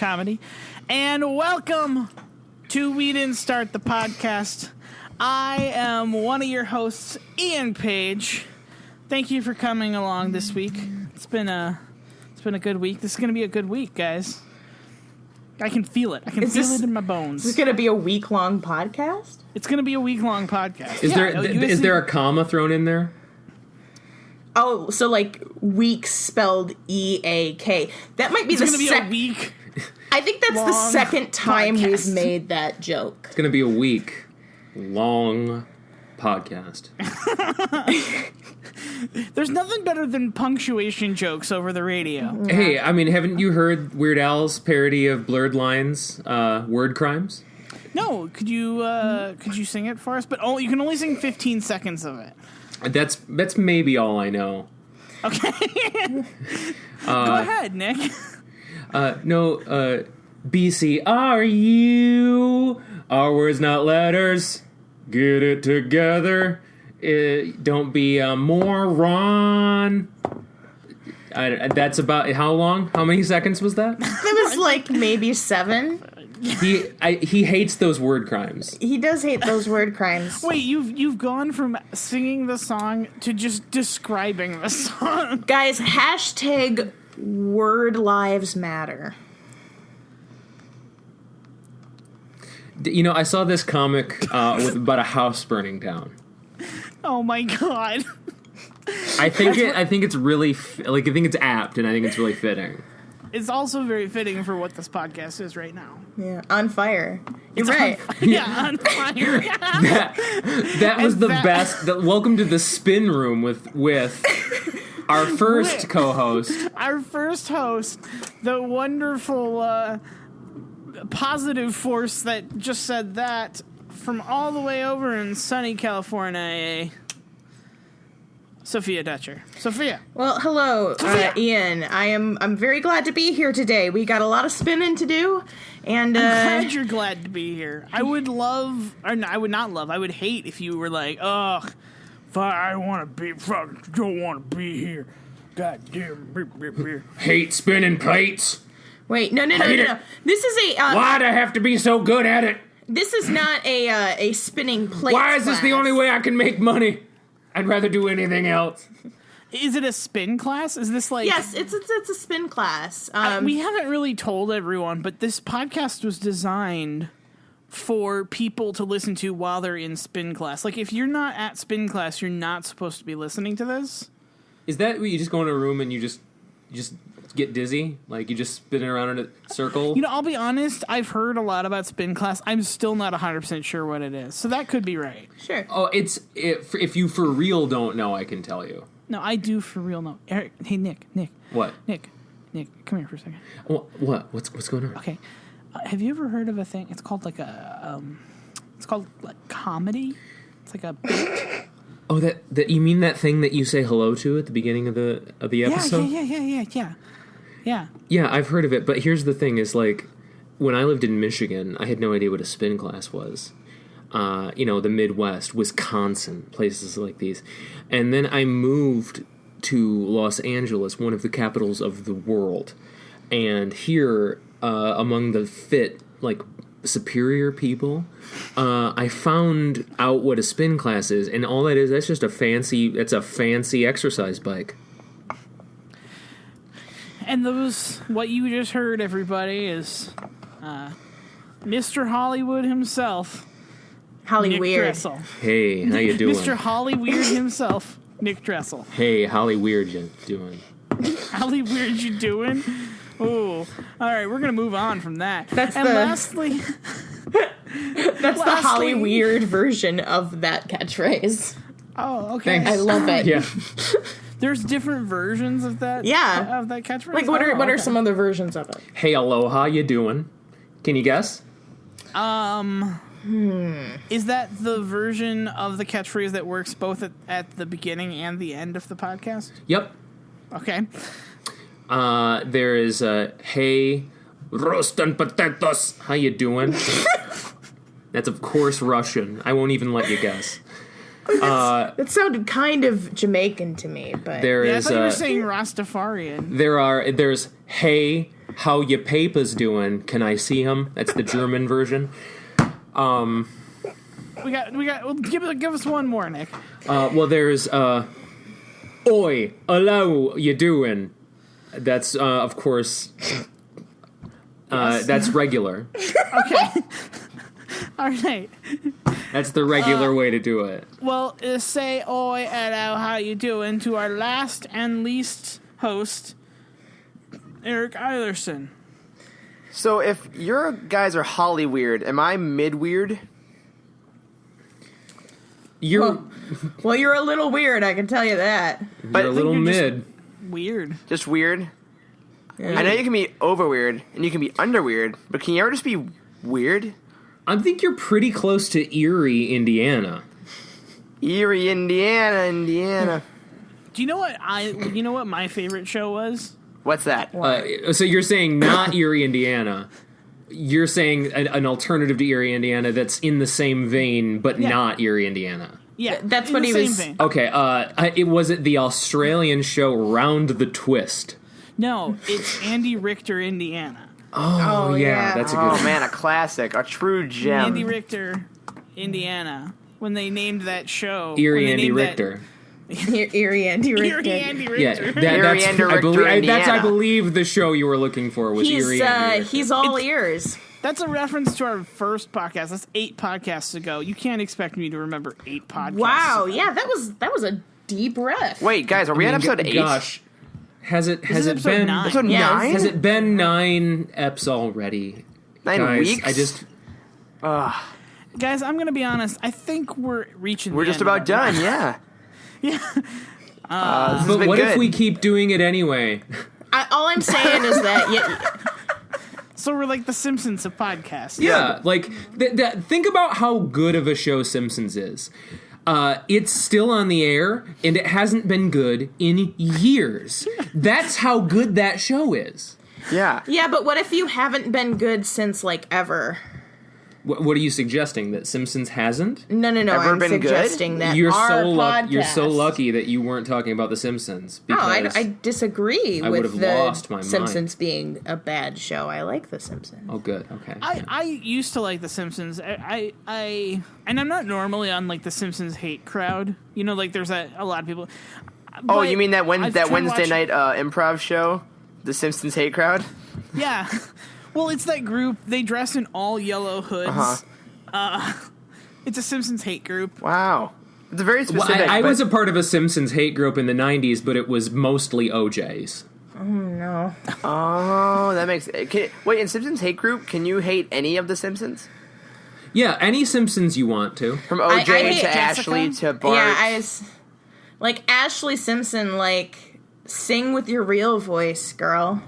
comedy. And welcome to We Didn't Start the Podcast. I am one of your hosts, Ian Page. Thank you for coming along this week. It's been a good week. This is going to be a good week, guys. I can feel it. I can feel it in my bones. Is this going to be a week-long podcast? It's going to be a week-long podcast. Is there a comma thrown in there? Oh, so like week spelled E-A-K. That might be it's going to be a week. I think that's the second time we've made that joke. It's going to be a week-long podcast. There's nothing better than punctuation jokes over the radio. Hey, I mean, haven't you heard Weird Al's parody of Blurred Lines, Word Crimes? No, could you sing it for us? But you can only sing 15 seconds of it. That's maybe all I know. Okay. Go ahead, Nick. BCRU, our words not letters, get it together. Don't be a moron. That's about how long? How many seconds was that? It was like maybe 7. He hates those word crimes. He does hate those word crimes. Wait, you've gone from singing the song to just describing the song. Guys, hashtag word lives matter. You know, I saw this comic with about a house burning down. Oh my god! I think it's really I think it's apt, and I think it's really fitting. It's also very fitting for what this podcast is right now. Yeah, on fire. You're it's right. On fire. that was the best. Welcome to the spin room with our first co-host. Our first host, the wonderful positive force that just said that from all the way over in sunny California, Sofija Dutcher. Sofija. Well, hello, Ian. I'm very glad to be here today. We got a lot of spinning to do, and I'm glad you're glad to be here. I would hate if you were like, ugh, I don't want to be here. God damn. Hate spinning plates. Wait, no. This is a. Why'd I have to be so good at it? This is not a spinning plate. Why is this the only way I can make money? I'd rather do anything else. Is it a spin class? Is this like... Yes, it's a spin class. We haven't really told everyone, but this podcast was designed for people to listen to while they're in spin class. Like, if you're not at spin class, you're not supposed to be listening to this. Is that where you just go in a room and you just get dizzy? Like, you just spin around in a circle? You know, I'll be honest, I've heard a lot about spin class. I'm still not 100% sure what it is. So that could be right. Sure. Oh, if you for real don't know, I can tell you. No, I do for real know. Eric, hey, Nick. What? Nick, come here for a second. What? What's going on? Okay. Have you ever heard of a thing? It's called like it's called like comedy. It's like a bit. Oh, that you mean that thing that you say hello to at the beginning of the episode? Yeah. Yeah, I've heard of it, but here's the thing: is like when I lived in Michigan, I had no idea what a spin class was. The Midwest, Wisconsin, places like these, and then I moved to Los Angeles, one of the capitals of the world, and here, among the fit superior people, I found out what a spin class is, and all that is, that's just a fancy exercise bike. And what you just heard, everybody, is Mr. Hollywood himself, Holly Weird. Dressel. Hey, how you doing? Mr. Holly Weird himself, Nick Dressel. Hey, Holly Weird, you doing? Holly Weird, you doing? Oh, all right, we're going to move on from that. Lastly... That's the Holly Weird version of that catchphrase. Oh, okay. Thanks. I love it. Yeah. There's different versions of that. Yeah. Of that catchphrase. Like, what are some other versions of it? Hey, aloha, you doing? Can you guess? Is that the version of the catchphrase that works both at the beginning and the end of the podcast? Yep. Okay. There is hey, roast and potatoes. How you doing? That's of course Russian. I won't even let you guess. That sounded kind of Jamaican to me, but I thought you were saying Rastafarian. There's hey, how your papa's doing? Can I see him? That's the German version. We got. Well, give us one more, Nick. Well, there's oi, hello, you doing? That's of course. That's regular. Okay. All right. That's the regular way to do it. Well, say oi, hello, how you doing to our last and least host, Eric Eilerson. So if your guys are Holly weird, am I mid weird? You're You're a little weird, I can tell you that. But a little you're just- mid. Weird. Just weird? Yeah. I know you can be over weird and you can be under weird, but can you ever just be weird? I think you're pretty close to Erie, Indiana. Erie, Indiana. Do you know what You know what my favorite show was? What's that? So you're saying not Erie, Indiana. You're saying an alternative to Erie, Indiana that's in the same vein, but Yeah. not Erie, Indiana. Yeah, That's in what the he same was- vein. Okay, it was it the Australian show Round the Twist. No, it's Andy Richter, Indiana. Oh yeah, that's a good Oh one. man, a classic, a true gem. Andy Richter, Indiana. When they named that show, Erie when they Andy named Richter. Erie Andy Richter. Erie Andy Yeah, Richter. Erie Andy Richter, that's I Indiana. believe the show you were looking for was Erie Andy Richter. He's all ears. That's a reference to our first podcast. That's 8 podcasts ago. You can't expect me to remember 8 podcasts. Wow, ago. yeah, that was a deep ref. Wait, guys, are we at episode 8? Gosh, has it is it episode been 9. Episode Yes. 9? has it been 9 eps already? 9 Guys, weeks? I just Guys, I'm gonna be honest. I think we're reaching. We're the just end of about our done, run. yeah. Yeah. This has But been what good. if we keep doing it anyway? All I'm saying is that So we're like the Simpsons of podcasts. Yeah, like think about how good of a show Simpsons is. It's still on the air, and it hasn't been good in years. That's how good that show is. Yeah. yeah, but what if you haven't been good since like ever? What are you suggesting, that Simpsons hasn't? No. Ever I'm been good? suggesting that You're our so podcast. you're so lucky that you weren't talking about The Simpsons. No, Because I disagree I with would've the lost my mind. Simpsons being a bad show. I like The Simpsons. Oh, good. Okay. I used to like The Simpsons. And I'm not normally on like the Simpsons hate crowd. You know, like there's a lot of people. Oh, But you mean that I've tried Wednesday watching- night improv show? The Simpsons Hate Crowd? Yeah. Well, it's that group. They dress in all yellow hoods. Uh-huh. It's a Simpsons hate group. Wow. It's very Well, specific. I but- was a part of a Simpsons hate group in the 90s, but it was mostly OJs. No. Oh, that makes... wait, in Simpsons Hate Group, can you hate any of the Simpsons? Yeah, any Simpsons you want to. From I OJ hate to Ashley Jessica. to Bart? Yeah, like Ashley Simpson. Like, sing with your real voice, girl.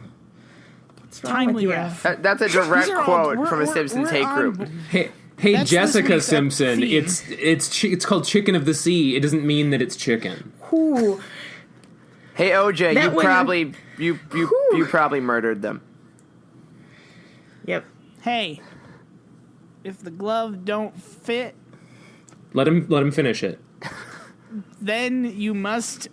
What's wrong Timely with you? ref. That's a direct These are all- quote we're- from a we're- Simpsons we're Hate on- Group. Hey, That's this Jessica week's Simpson. theme. It's called Chicken of the Sea. It doesn't mean that it's chicken. Ooh. Hey, OJ, That one- you probably murdered them. Yep. Hey, if the glove don't fit, Let him finish it. then you must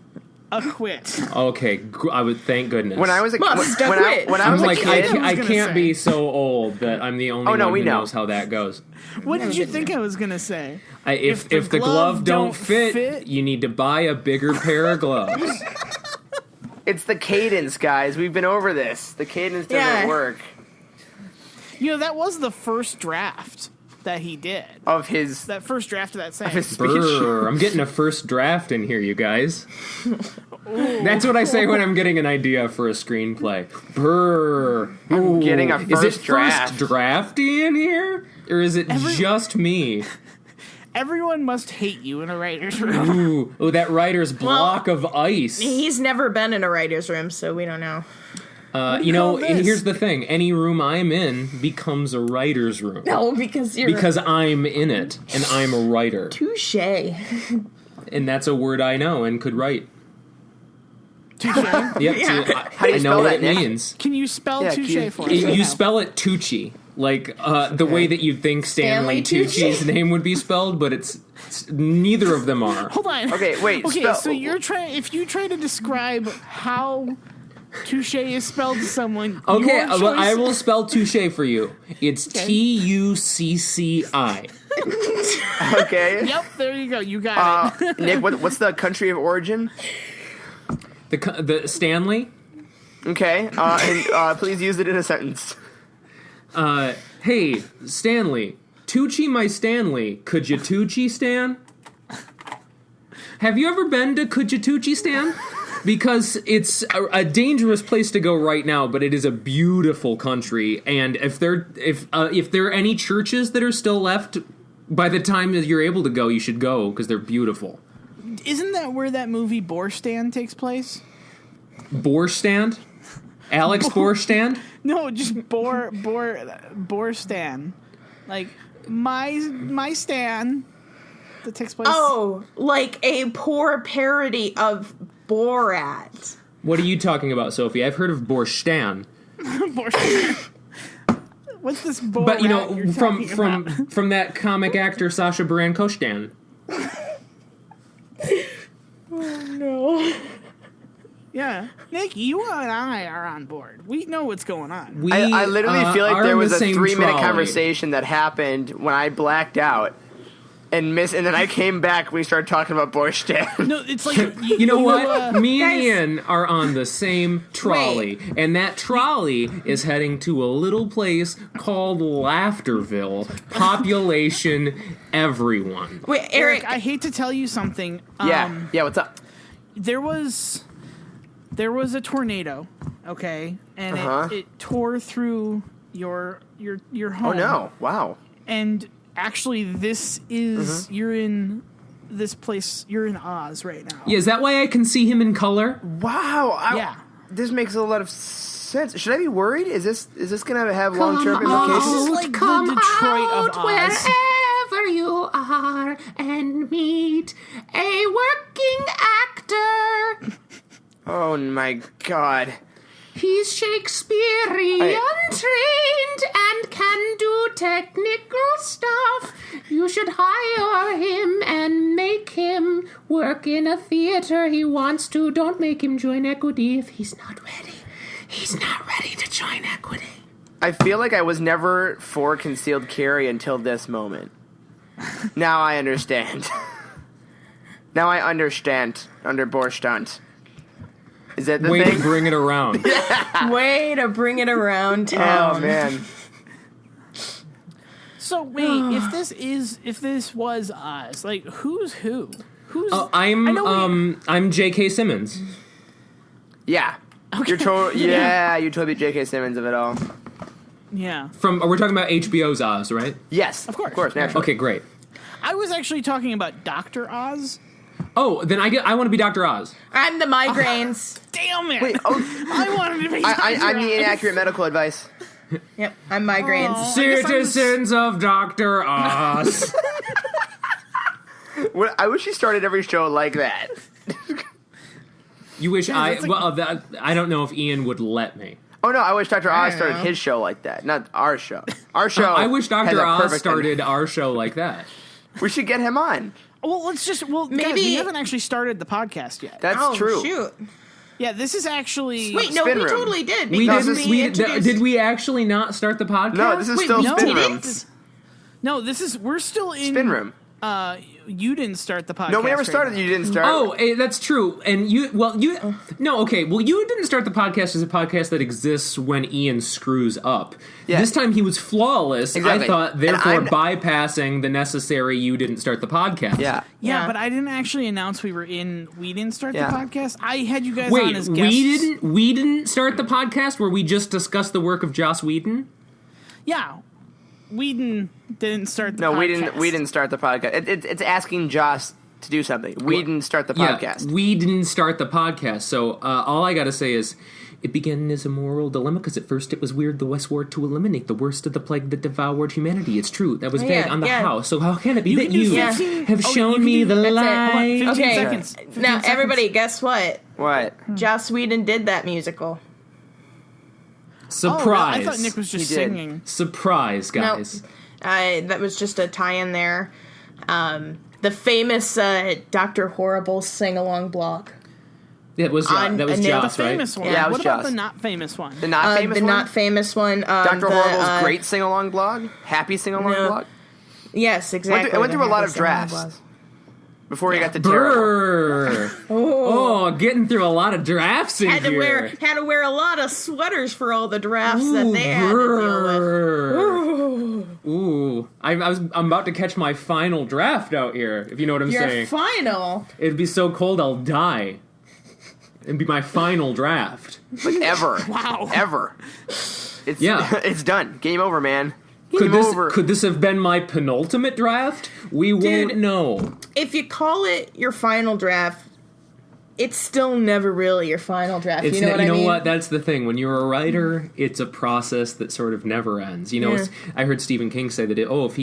acquit. Okay, I would thank goodness. When I was a Must when I, quit. when I I'm was like a kid, I I was gonna can't say. be so old that I'm the only Oh, no, one we who know. knows how that goes. What did you think I was gonna say? If the glove don't fit, you need to buy a bigger pair of gloves. it's the cadence, guys. We've been over this. The cadence doesn't Yeah. work You know, that was the first draft that he did. of his That first draft of that saying. speech. Brr, I'm getting a first draft in here, you guys. That's what I say when I'm getting an idea for a screenplay. Brr. Ooh. getting a Is it first draft. first drafty in here? Or is it just me? Everyone must hate you in a writer's room. Ooh, that writer's block of ice. He's never been in a writer's room, so we don't know. You know, call this? here's the thing. Any room I'm in becomes a writer's room. No, because you're Because I'm in it, and I'm a writer. touche. And that's a word I know and could write. Touche. Yep, Yeah. How do you I know spell what that, it Nick? means. Can you spell Yeah, touche can you- for us? You right now? spell it Tucci, like the way that you'd think Stanley Stanley Tucci. Tucci's name would be spelled, but it's neither of them are. Hold on. Okay, wait, Okay, spell- so you're trying. If you try to describe how touche is spelled to someone. Okay, your well, I choice- will spell touche for you. It's Okay. Tucci. Okay. Yep, there you go. You got it. Nick, what's the country of origin? The Stanley. Okay. And please use it in a sentence. Hey, Stanley. Tucci my Stanley. Could you Tucci Stan? Have you ever been to Tucci Stan? Because it's a dangerous place to go right now, but it is a beautiful country. And if there are any churches that are still left, by the time that you're able to go, you should go because they're beautiful. Isn't that where that movie Borscht takes place? Borscht? Alex Borscht? No, just Borscht. Like my Stan that takes place. Oh, like a poor parody of Borat. What are you talking about, Sophie? I've heard of Borscht. Borscht. What's this Borat? But you know, you're talking about? from that comic actor Sacha Baron Cohen. No. Yeah, Nick, you and I are on board. We know what's going on. We I literally feel like are there in was the a same 3-minute trolley. conversation that happened when I blacked out and then I came back. We started talking about Borscht. No, it's like You know what? Me and Guys- Ian are on the same trolley, and that trolley is heading to a little place called Laughterville. Population everyone. Wait, Eric, Eric, I hate to tell you something. Yeah. What's up? There was a tornado, okay, and Uh-huh. it tore through your home. Oh no! Wow. And actually, this is you're in this place. You're in Oz right now. Yeah, is that why I can see him in color? Wow. Yeah. This makes a lot of sense. Should I be worried? Is this gonna have long-term implications? This is like the Detroit of Oz. Wherever you are and meet a working actor. Oh my god. He's Shakespearean trained and can do technical stuff. You should hire him and make him work in a theater he wants to. Don't make him join equity if he's not ready. He's not ready to join equity. I feel like I was never for concealed carry until this moment. Now I understand. Now I understand under Borscht. Is that the Way thing? to bring it around. way to bring it around Oh town. man. So wait, if this was Oz, like who's who? Who's I know I'm J.K. Simmons. Yeah. You're you totally J.K. Simmons of it all. yeah. We're talking about HBO's Oz, right? Yes. Of course. naturally. Okay, great. I was actually talking about Dr. Oz. Oh, then I want to be Dr. Oz. I'm the migraines. Damn it! Wait, I wanted to be. I'm the inaccurate medical advice. Yep, I'm migraines. I guess I was- Citizens of Dr. Oz. I wish you started every show like that. You wish that's like- I don't know if Ian would let me. Oh no, I wish Dr. Oz don't started know. his show like that, not our show. Our show. I wish has Dr. a Oz perfect started our show like that. We should get him on. Well, guys, Maybe- we haven't actually started the podcast yet. That's Oh, true. shoot. Yeah, this is actually. Wait, no, Spin we room. totally did. We because didn't. introduced- Did we actually not start the podcast? No, this is Wait, still we spin didn't? room. No, we're still in Spin room. You didn't start the podcast. No, we never right started. now. You didn't start. Oh, that's true. And you didn't start the podcast as a podcast that exists when Ian screws up. Yeah. This time he was flawless. Exactly. I thought, And therefore, I'm- bypassing the necessary you didn't start the podcast. Yeah. Yeah, Yeah. but I didn't actually announce we didn't start Yeah. the podcast. I had you guys on Wait, as guests. we didn't start the podcast where we just discussed the work of Joss Whedon? Yeah, Whedon didn't start the No, podcast. we didn't start the podcast. It's asking Joss to do something. We didn't start the Yeah, podcast. we didn't start the podcast. So all I got to say is it began as a moral dilemma because at first it was weird the West Ward to eliminate the worst of the plague that devoured humanity. It's true. That was Yeah, vague on the yeah. house. So how can it be You that can do you 15 have oh, you shown can me do- the that's it. Hold on, light? 15 Okay. seconds. 15 Now, seconds. everybody, guess what? What? Joss Whedon did that musical. Surprise. I thought Nick was just He did. singing. Surprise, guys. That was just a tie-in there. The famous Dr. Horrible sing-along blog. Yeah, it was that was the Joss, right? famous one. Yeah, it was what about Joss. the not famous one? The not famous the one? not famous one. Dr. Horrible's great sing-along blog? Happy sing-along No. blog? Yes, exactly. I went through a lot Happy of Sing-Along drafts blog. before he got to terrible. Brrr. Oh, getting through a lot of drafts in Had to here. wear a lot of sweaters for all the drafts Ooh, that they had to deal with. brrr. Ooh, I'm about to catch my final draft out here. If you know what I'm Your saying. final. It'd be so cold I'll die. It'd be my final draft. Like, ever. Wow. Ever. It's, Yeah. it's done. Game over, man. Could Game over. this have been my penultimate draft? We won't know. If you call it your final draft, it's still never really your final draft. It's You know what I you know mean? what? That's the thing. When you're a writer, it's a process that sort of never ends. You know, Yeah. I heard Stephen King say that. If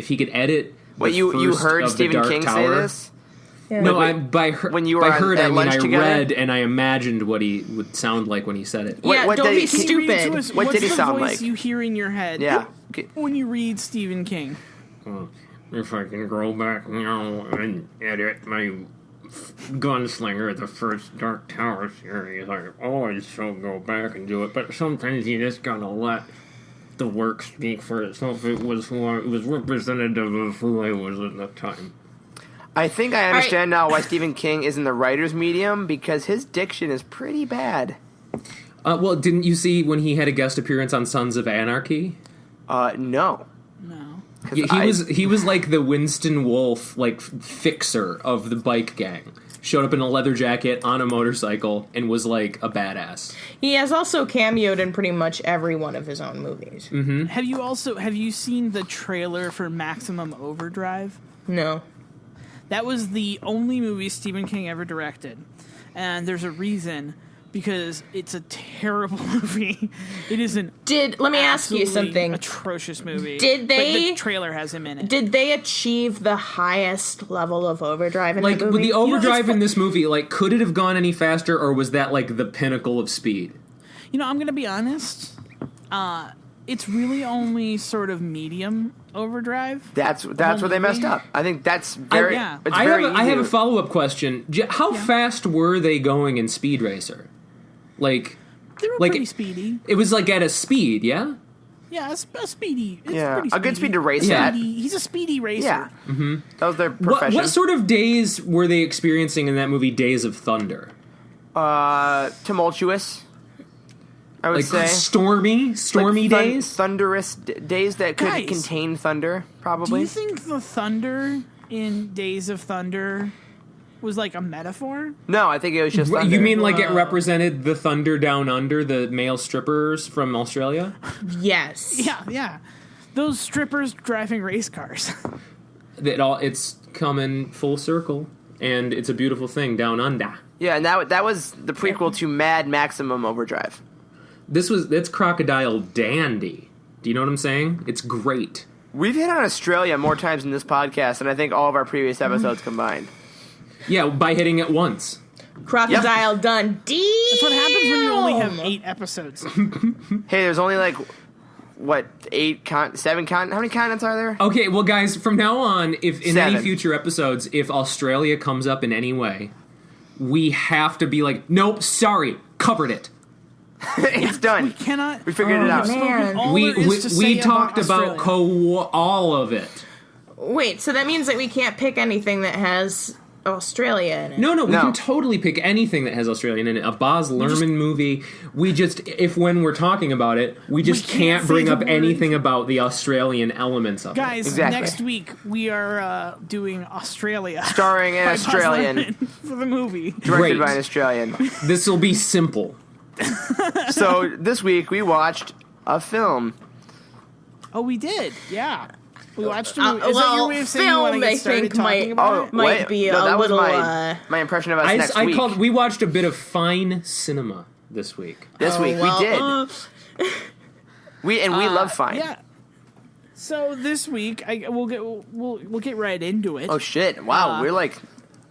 he could edit. What, the you first heard of the Stephen Dark King say Tower, this? Yeah. No, when you were by on- heard at I mean lunch I together? read and I imagined what he would sound like when he said it. Yeah, what don't did be he- Can you read to stupid. us What what's did he the sound voice like? you hear in your head Yeah. when you read Stephen King? If I can go back now and edit my Gunslinger, the first Dark Tower series, I always shall go back and do it. But sometimes you just gotta let the work speak for itself. It was representative of who I was at the time. I think I understand now why Stephen King is in the writer's medium, because his diction is pretty bad. Well, didn't you see when he had a guest appearance on Sons of Anarchy? No. No. Yeah, he was like the Winston Wolfe fixer of the bike gang. Showed up in a leather jacket on a motorcycle and was like a badass. He has also cameoed in pretty much every one of his own movies. Mm-hmm. Have you seen the trailer for Maximum Overdrive? No. That was the only movie Stephen King ever directed. And there's a reason, because it's a terrible movie. It is an Let me ask you absolutely something. atrocious movie. Did But they- the trailer has him in it. Did they achieve the highest level of overdrive in Like, the movie? with the overdrive it's in this movie, like, could it have gone any faster, or was that, like, the pinnacle of speed? You know, I'm going to be honest. It's really only sort of medium overdrive. That's where they messed up. I think that's very. yeah. It's I very have a easy. follow-up question. How fast were they going in Speed Racer? Like, They were like, pretty speedy. it was, like, at a speed, yeah? Yeah, a speedy. It's Yeah, pretty a good speedy. speed to race Yeah. at. He's a speedy racer. Yeah. Mm-hmm. That was their profession. What sort of days were they experiencing in that movie, Days of Thunder? Tumultuous, I would Like, say. stormy Like days? thunderous days that could Guys, contain thunder, Do probably. you think the thunder in Days of Thunder was like a metaphor? No, I think it was just thunder. You mean like it represented the thunder down under, the male strippers from Australia? Yes. Yeah. Those strippers driving race cars. It's coming full circle, and it's a beautiful thing down under. Yeah, and that was the prequel to Mad Maximum Overdrive. That's Crocodile Dandy. Do you know what I'm saying? It's great. We've hit on Australia more times in this podcast than I think all of our previous episodes combined. Yeah, by hitting it once. Crocodile Dundee. That's what happens when you only have 8 episodes. Hey, there's only like, what, 7 how many continents are there? Okay, well, guys, from now on, if in 7. any future episodes, if Australia comes up in any way, we have to be like, nope, sorry, covered it. It's done. We cannot. We figured it out. Man. All We there is to we say talked about Australia. all of it. Wait, so that means that we can't pick anything that has Australia in it. No, we No. can totally pick anything that has Australian in it. A Boz Lerman movie. We just, if when we're talking about it, we just can't can't say bring the up word. anything about the Australian elements of Guys, Exactly. next week we are doing Australia. Starring an by Buzz Australian, Lerman for the movie. directed Great. by an Australian. it. This will be simple. So this week we watched a film. Oh, we did. Yeah. We watched a movie. Is that well, your way of saying you want to film, I get started think, talking might- about Oh, it? Might wait, be no, a that little, was my impression of us next week. We watched a bit of fine cinema this week. This week well, we did. We love Fine. Yeah. So this week, we'll get right into it. Oh shit! Wow, we're like,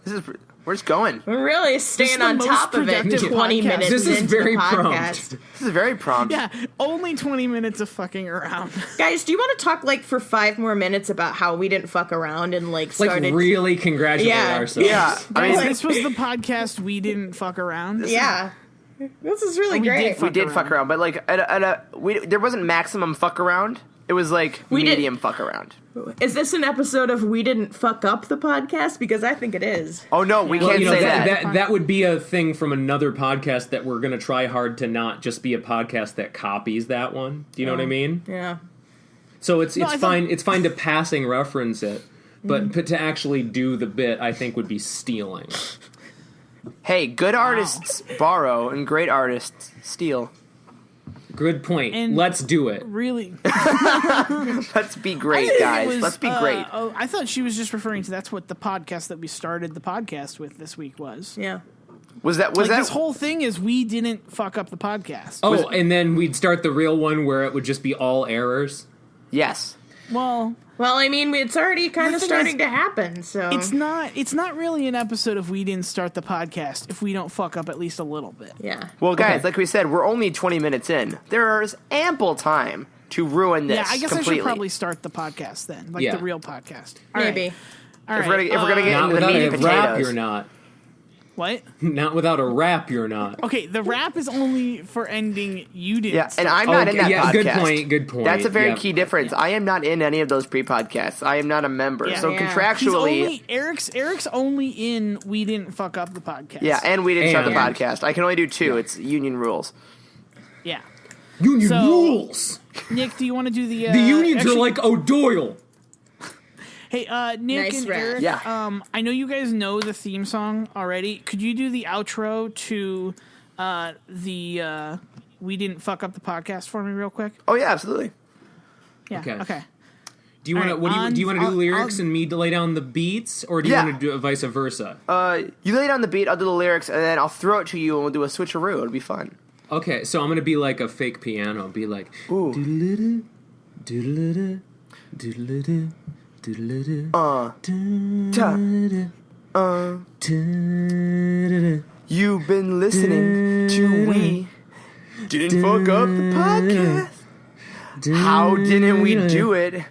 this is We're just going. We're really staying the on most top of it. productive 20 podcast. minutes This is into very the podcast. prompt. This is very prompt. Yeah, only 20 minutes of fucking around. Guys, do you want to talk like for 5 more minutes about how we didn't fuck around and like Like started? really congratulate Yeah. ourselves. Yeah. I Guys, mean, this was the podcast we didn't fuck around. Yeah, this is really We great. did we did fuck around, but like there wasn't maximum fuck around. It was like We did- medium fuck around. Is this an episode of We Didn't Fuck Up the podcast? Because I think it is. Oh no, we Well, can't you know, say that. that would be a thing from another podcast that we're going to try hard to not just be a podcast that copies that one. Do you know what I mean? Yeah. So it's I thought- fine. It's fine to passing reference it, but to actually do the bit, I think would be stealing. Hey, good artists borrow and great artists steal. Good point. And- Let's do it. Really? Let's be great, It guys. was, Let's be great. Oh, I thought she was just referring to that's what the podcast that we started the podcast with this week was. Yeah. Was that This whole thing is we didn't fuck up the podcast. Oh, and then we'd start the real one where it would just be all errors. Yes. Well, Well, I mean, it's already kind The of thing starting is, to happen, so it's not really an episode of we didn't start the podcast if we don't fuck up at least a little bit. yeah. Well, guys, Okay. like we said, we're only 20 minutes in. There's ample time to ruin this Yeah, I guess completely. I should probably start the podcast then, like Yeah. the real podcast. All right. Maybe. All If right. we're gonna get Not into the without meat a and rap, potatoes. you're not. What? Not without a rap, you're not. Okay, the rap is only for ending you didn't. Yeah, and start. I'm not in that yeah, podcast. good point. Good point. That's a very Yeah. key difference. I am not in any of those pre-podcasts. I am not a member. Yeah. So Yeah. He's contractually, only Eric's only in we didn't fuck up the podcast. yeah, and we didn't start the And- podcast. I can only do 2. It's union rules. Yeah. Union So- rules. Nick, do you want to do the The unions actually- are like O'Doyle. Hey, Nick Nice and rap. Eric, Yeah. I know you guys know the theme song already. Could you do the outro to the we didn't fuck up the podcast for me real quick? Oh yeah, absolutely. Yeah. Okay. Okay. Do you want to? All What right, do you want to do? I'll- Lyrics I'll- and me to lay down the beats, or do you Yeah. want to do it vice versa? You lay down the beat, I'll do the lyrics, and then I'll throw it to you, and we'll do a switcheroo. It'll be fun. Okay, so I'm gonna be like a fake piano. Be like, Ooh. doodle-doo, doodle-doo, doodle-doo, doodle-doo, Ta. doodle-doo. You've been listening to We Didn't Fuck Up the Podcast. How didn't we do it?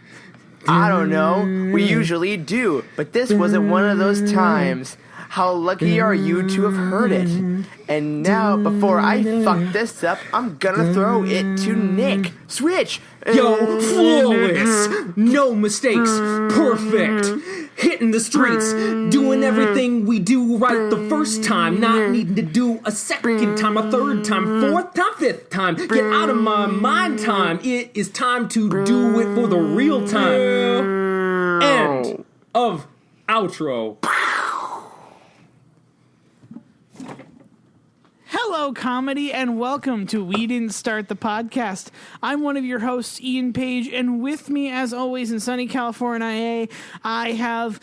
I don't know. We usually do, but this wasn't one of those times. How lucky are you to have heard it? And now, before I fuck this up, I'm gonna throw it to Nick. Switch! Yo, flawless, no mistakes, perfect. Hitting the streets, doing everything we do right the first time, not needing to do a second time, a third time, fourth time, fifth time. Get out of my mind time. It is time to do it for the real time. End of outro. Hello, comedy, and welcome to We Didn't Start the Podcast. I'm one of your hosts, Ian Page, and with me, as always, in sunny California, I have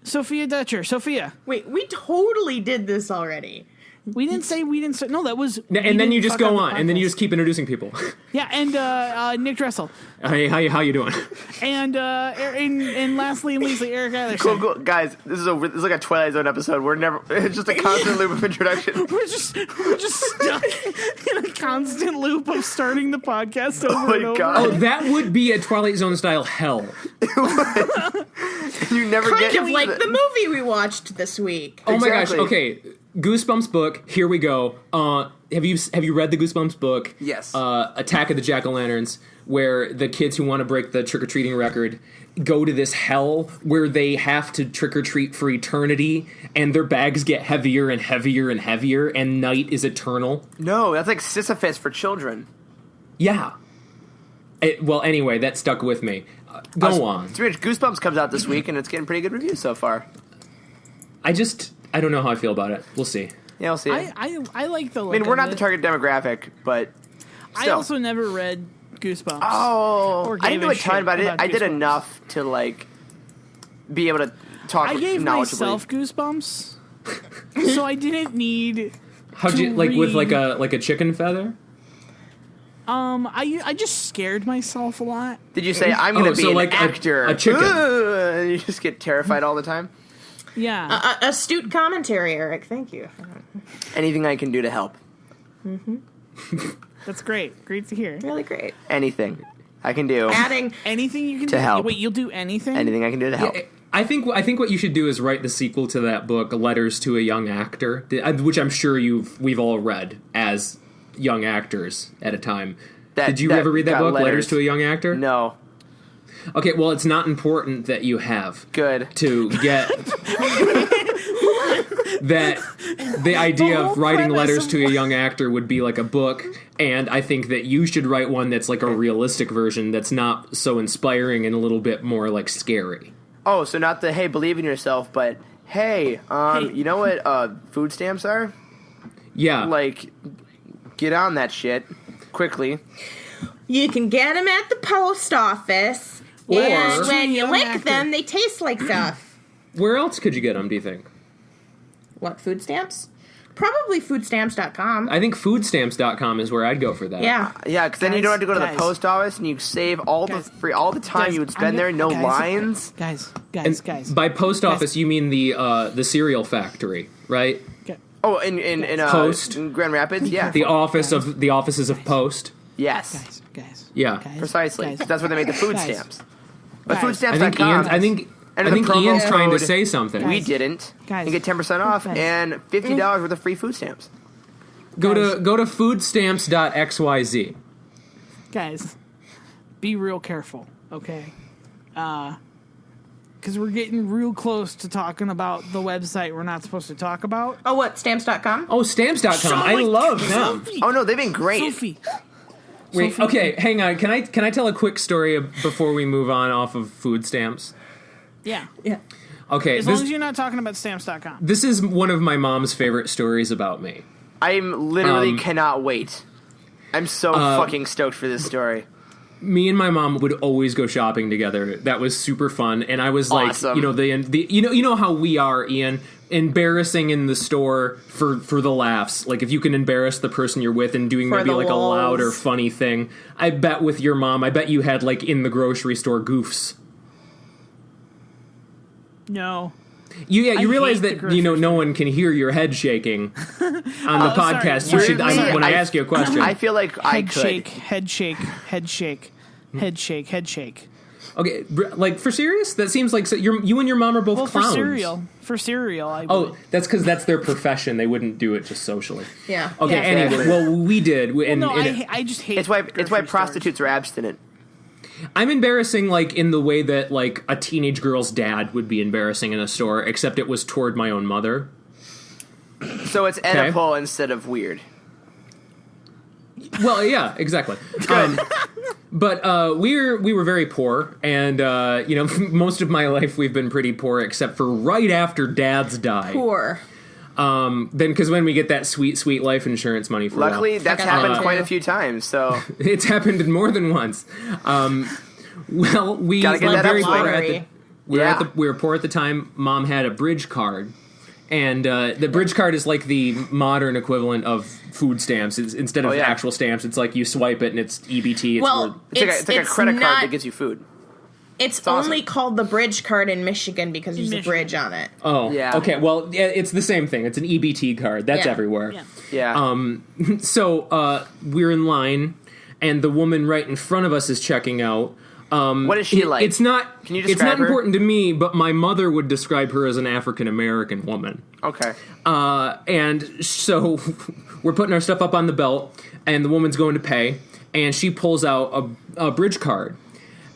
Sofija Dutcher. Sofija, Wait, we totally did this already. we didn't say we didn't start. No, that was. And then you just go on, and then you just keep introducing people. Yeah, and Nick Dressel. Hey, how you doing? And lastly and leastly, Eric Eilerson. Cool. Guys, this is like a Twilight Zone episode. It's just a constant loop of introduction. We're just stuck in a constant loop of starting the podcast over my and over. God. Oh, that would be a Twilight Zone style hell. You never Kind get of like the movie we watched this week. Oh my Exactly. gosh! Okay, Goosebumps book. Here we go. Have you read the Goosebumps book? Yes. Attack of the Jack-o'-lanterns, where the kids who want to break the trick-or-treating record go to this hell where they have to trick-or-treat for eternity, and their bags get heavier and heavier and heavier, and night is eternal. No, that's like Sisyphus for children. Yeah. Well, anyway, that stuck with me. Go on. Goosebumps comes out this week, and it's getting pretty good reviews so far. I don't know how I feel about it. We'll see. Yeah, we'll see. I like the. I mean, we're not the target demographic, but I still. also never read Goosebumps. Oh, Or I didn't gave do a a ton shit about it. about I did Goosebumps. enough to like be able to talk I gave knowledgeably. myself Goosebumps, so I didn't need. How'd To you with read- like a chicken feather? I just scared myself a lot. Did you say I'm going to be so an like actor? a chicken. And you just get terrified all the time. Yeah. Astute commentary, Eric. Thank you. Anything I can do to help. That's great. Great to hear. Really great. Anything I can do. Adding Anything you can To do. help. Wait, you'll do anything? Anything I can do to help. I think what you should do is write the sequel to that book, Letters to a Young Actor, which I'm sure we've all read as young actors at a time. Did you ever read that book, Letters to a Young Actor? No. Okay, well, it's not important that you have. Good. To get that the idea of writing letters to a young actor would be like a book, and I think that you should write one that's like a realistic version that's not so inspiring and a little bit more like scary. Oh, so not the, hey, believe in yourself, but, hey, you know what food stamps are? Yeah. Like, get on that shit quickly. You can get them at the post office, Or- and when you Young lick actor. them, they taste like stuff. Where else could you get them, do you think? What, food stamps? Probably foodstamps.com. I think foodstamps.com is where I'd go for that. Yeah. Yeah, because then you Guys, don't have to go to guys. the post office, and you save all Guys. the time you would spend there, no lines. Guys. By post office, you mean the cereal factory, right? Oh, in Post. in Grand Rapids, yeah. The offices of Post. Yes, Guys. Yeah. Guys, precisely. guys, that's where they make the food guys. stamps. But Guys. I think foodstamps.com. I the think promo Ian's trying to code- say something. we Guys. didn't. Guys. You get 10% off Guys. and $50 worth of free food stamps. Go to foodstamps.xyz. Guys, be real careful, okay? Because we're getting real close to talking about the website we're not supposed to talk about. Oh, what, stamps.com? Oh, stamps.com. I love them. Oh no, they've been great. Sophie. Wait, okay, hang on. Can I tell a quick story before we move on off of food stamps? Yeah. Yeah. Okay, As long as you're not talking about stamps.com. this is one of my mom's favorite stories about me. I'm literally cannot wait. I'm so fucking stoked for this story. Me and my mom would always go shopping together. That was super fun, and I was like, Awesome. you know, you know how we are, Ian, embarrassing in the store for the laughs. Like if you can embarrass the person you're with and doing For maybe the like a loud or lulz. funny thing. I bet with your mom, I bet you had like in the grocery store goofs. No. You I realize hate the that grocery no one can hear your head shaking on the podcast. sorry. You should Weirdly, when I I- ask you a question. I feel like I Head could. shake, head shake, head shake, head shake, head shake. Okay, like for serious? That seems like you and your mom are both Well, clowns. for cereal, I Oh, would. that's because that's their profession. They wouldn't do it just socially. Yeah. Okay. Yeah, Anyway, exactly. well, we did. And, No, and I just hate. It's why grocery stores. prostitutes are abstinent. I'm embarrassing, like in the way that like a teenage girl's dad would be embarrassing in a store, except it was toward my own mother. So it's Oedipal instead of weird. Well, yeah, exactly. But we were very poor, and you know, most of my life we've been pretty poor, except for right after Dad's died. Poor. Then because when we get that sweet life insurance money for Luckily, well, that's I got happened that quite too. a few times. So it's happened more than once. Well, we Gotta get were that very upswing. poor at the Lottery. we were poor at the time. Mom had a bridge card, and the bridge card is like the modern equivalent of food stamps. Instead of yeah. actual stamps, it's like you swipe it and it's EBT. It's Well, it's like a credit card that gets you food. It's awesome. only called the bridge card in Michigan because there's a Michigan. bridge on it. oh, Yeah. okay. Well, yeah, it's the same thing. It's an EBT card. That's Yeah. everywhere. Yeah. Yeah. So we're in line, and the woman right in front of us is checking out. What is she like? It's not. Can you It's describe not her? important to me, but my mother would describe her as an African American woman. Okay. And so we're putting our stuff up on the belt, and the woman's going to pay, and she pulls out a bridge card.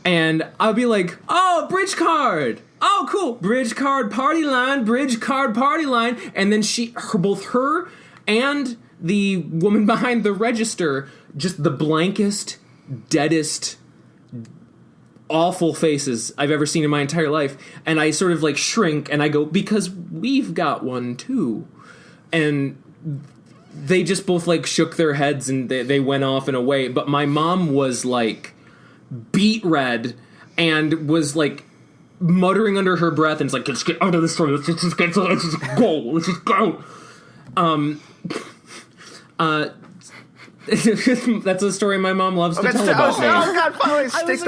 And I'll be like, oh, bridge card. Oh, cool. Bridge card party line, bridge card party line. And then both her and the woman behind the register, just the blankest, deadest, awful faces I've ever seen in my entire life. And I sort of like shrink and I go, because we've got one too. And they just both like shook their heads and they went off and away. But my mom was like beet red and was like muttering under her breath and it's like, let's get out of this store. Let's just go. That's a story my mom loves to tell about me. Oh God! Finally, stick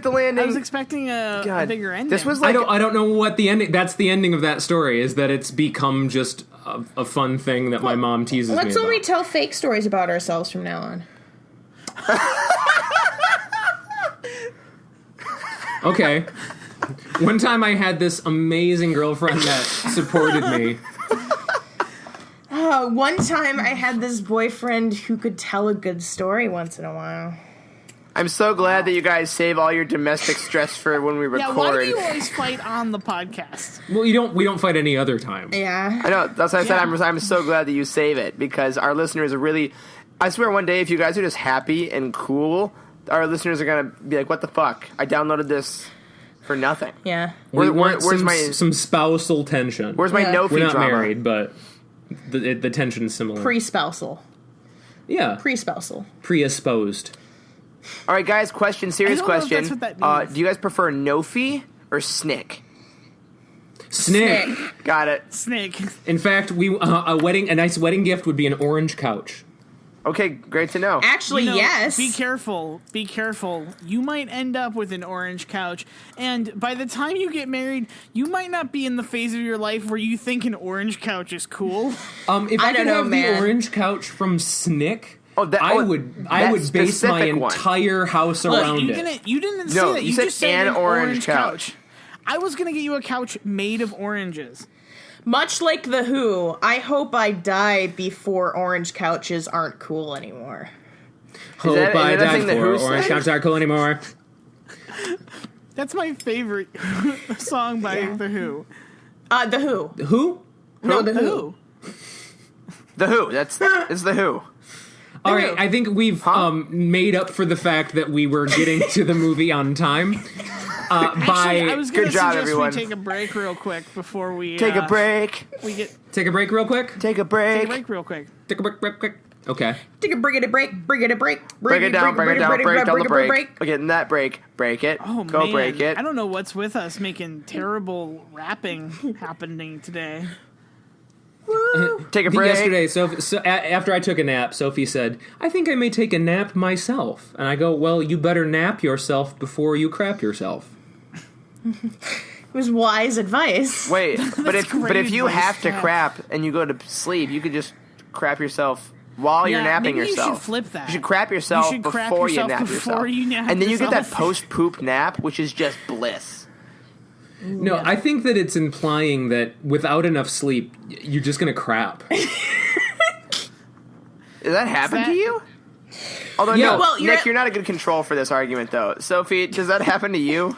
the landing. I was expecting a bigger ending. This was like I don't know what the ending. That's the ending of that story. Is that it's become just a fun thing that my mom teases me about. Let's only tell fake stories about ourselves from now on. Okay. One time I had this amazing girlfriend that supported me. One time I had this boyfriend who could tell a good story once in a while. I'm so glad that you guys save all your domestic stress for when we record. Yeah, why do you always fight on the podcast? Well, we don't fight any other time. Yeah. I know. That's why I said I'm so glad that you save it, because our listeners are really. I swear, one day if you guys are just happy and cool, our listeners are gonna be like, "What the fuck? I downloaded this for nothing." Yeah. Where's some spousal tension? Where's my no fee We're not drama? married, but the tension's similar. Pre-spousal. Yeah. Pre-spousal. All Pre-esposed. right, guys. Serious I don't know if question. that's what that means. Do you guys prefer no fee or snick? Snick. Got it. Snake. In fact, a nice wedding gift would be an orange couch. Okay, great to know. Actually, yes. Be careful. Be careful. You might end up with an orange couch, and by the time you get married, you might not be in the phase of your life where you think an orange couch is cool. If I don't could know, have man. the orange couch from Snick, I that would base my specific one. entire house around it. You didn't say No, that. you said just said an an orange couch. I was gonna get you a couch made of oranges. Much like The Who, I hope I die before orange couches aren't cool anymore. Hope that I a died thing that for Who said? orange couches aren't cool anymore. That's my favorite song by The Who. The Who. Who? No, The The Who. Who. The Who. It's the Who. All right, I think we've made up for the fact that we were getting to the movie on time. Actually, I was gonna Good job, suggest everyone. we take a break real quick before we Take a break. We get Take a break real quick. Take a break. take a break real quick. Take a break, quick. Okay. Take a break. Break it down. Break it down. Break down the break. Okay, in that break. Break it. Oh Go man, break it. I don't know what's with us making terrible rapping happening today. Take a break. Yesterday, after I took a nap, Sophie said, "I think I may take a nap myself." And I go, "Well, you better nap yourself before you crap yourself." It was wise advice. Wait, but if great you advice, have to yeah. crap and you go to sleep, you could just crap yourself while you're Yeah, napping maybe yourself. You should flip that. You should crap yourself You should crap before yourself you nap before yourself. you nap and then you get that yourself. post-poop nap, which is just bliss. No, I think that it's implying that without enough sleep, you're just gonna crap. Does that happen that- to you? Although, Yeah. no, Well, Nick, you're not a good control for this argument, though. Sophie, does that happen to you?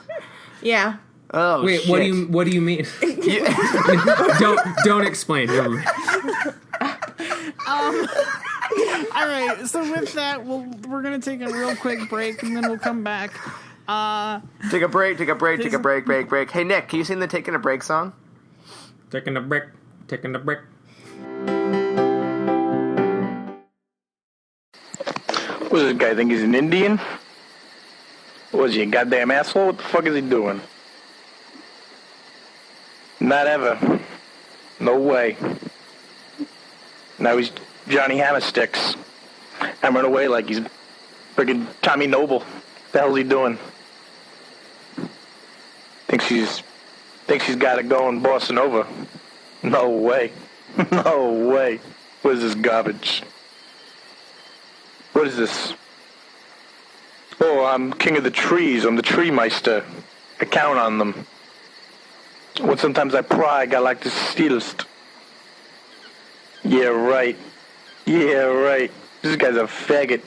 Yeah. Oh, Wait, shit. what do you mean? don't explain. Never mind. All right, so with that, we're gonna take a real quick break and then we'll come back. Take a break. Break. Hey, Nick, can you sing the Taking a Break song? Taking a break. What does this guy think he's an Indian? What is he, a goddamn asshole? What the fuck is he doing? Not ever. No way. Now he's Johnny Hammersticks. Hammering away like he's friggin' Tommy Noble. What the hell's he doing? Thinks she's got it going bossing over. No way. No way. What is this garbage? What is this? Oh, I'm king of the trees. I'm the tree meister. I count on them. When sometimes I pride, I like to stealest. Yeah, right. Yeah, right. This guy's a faggot.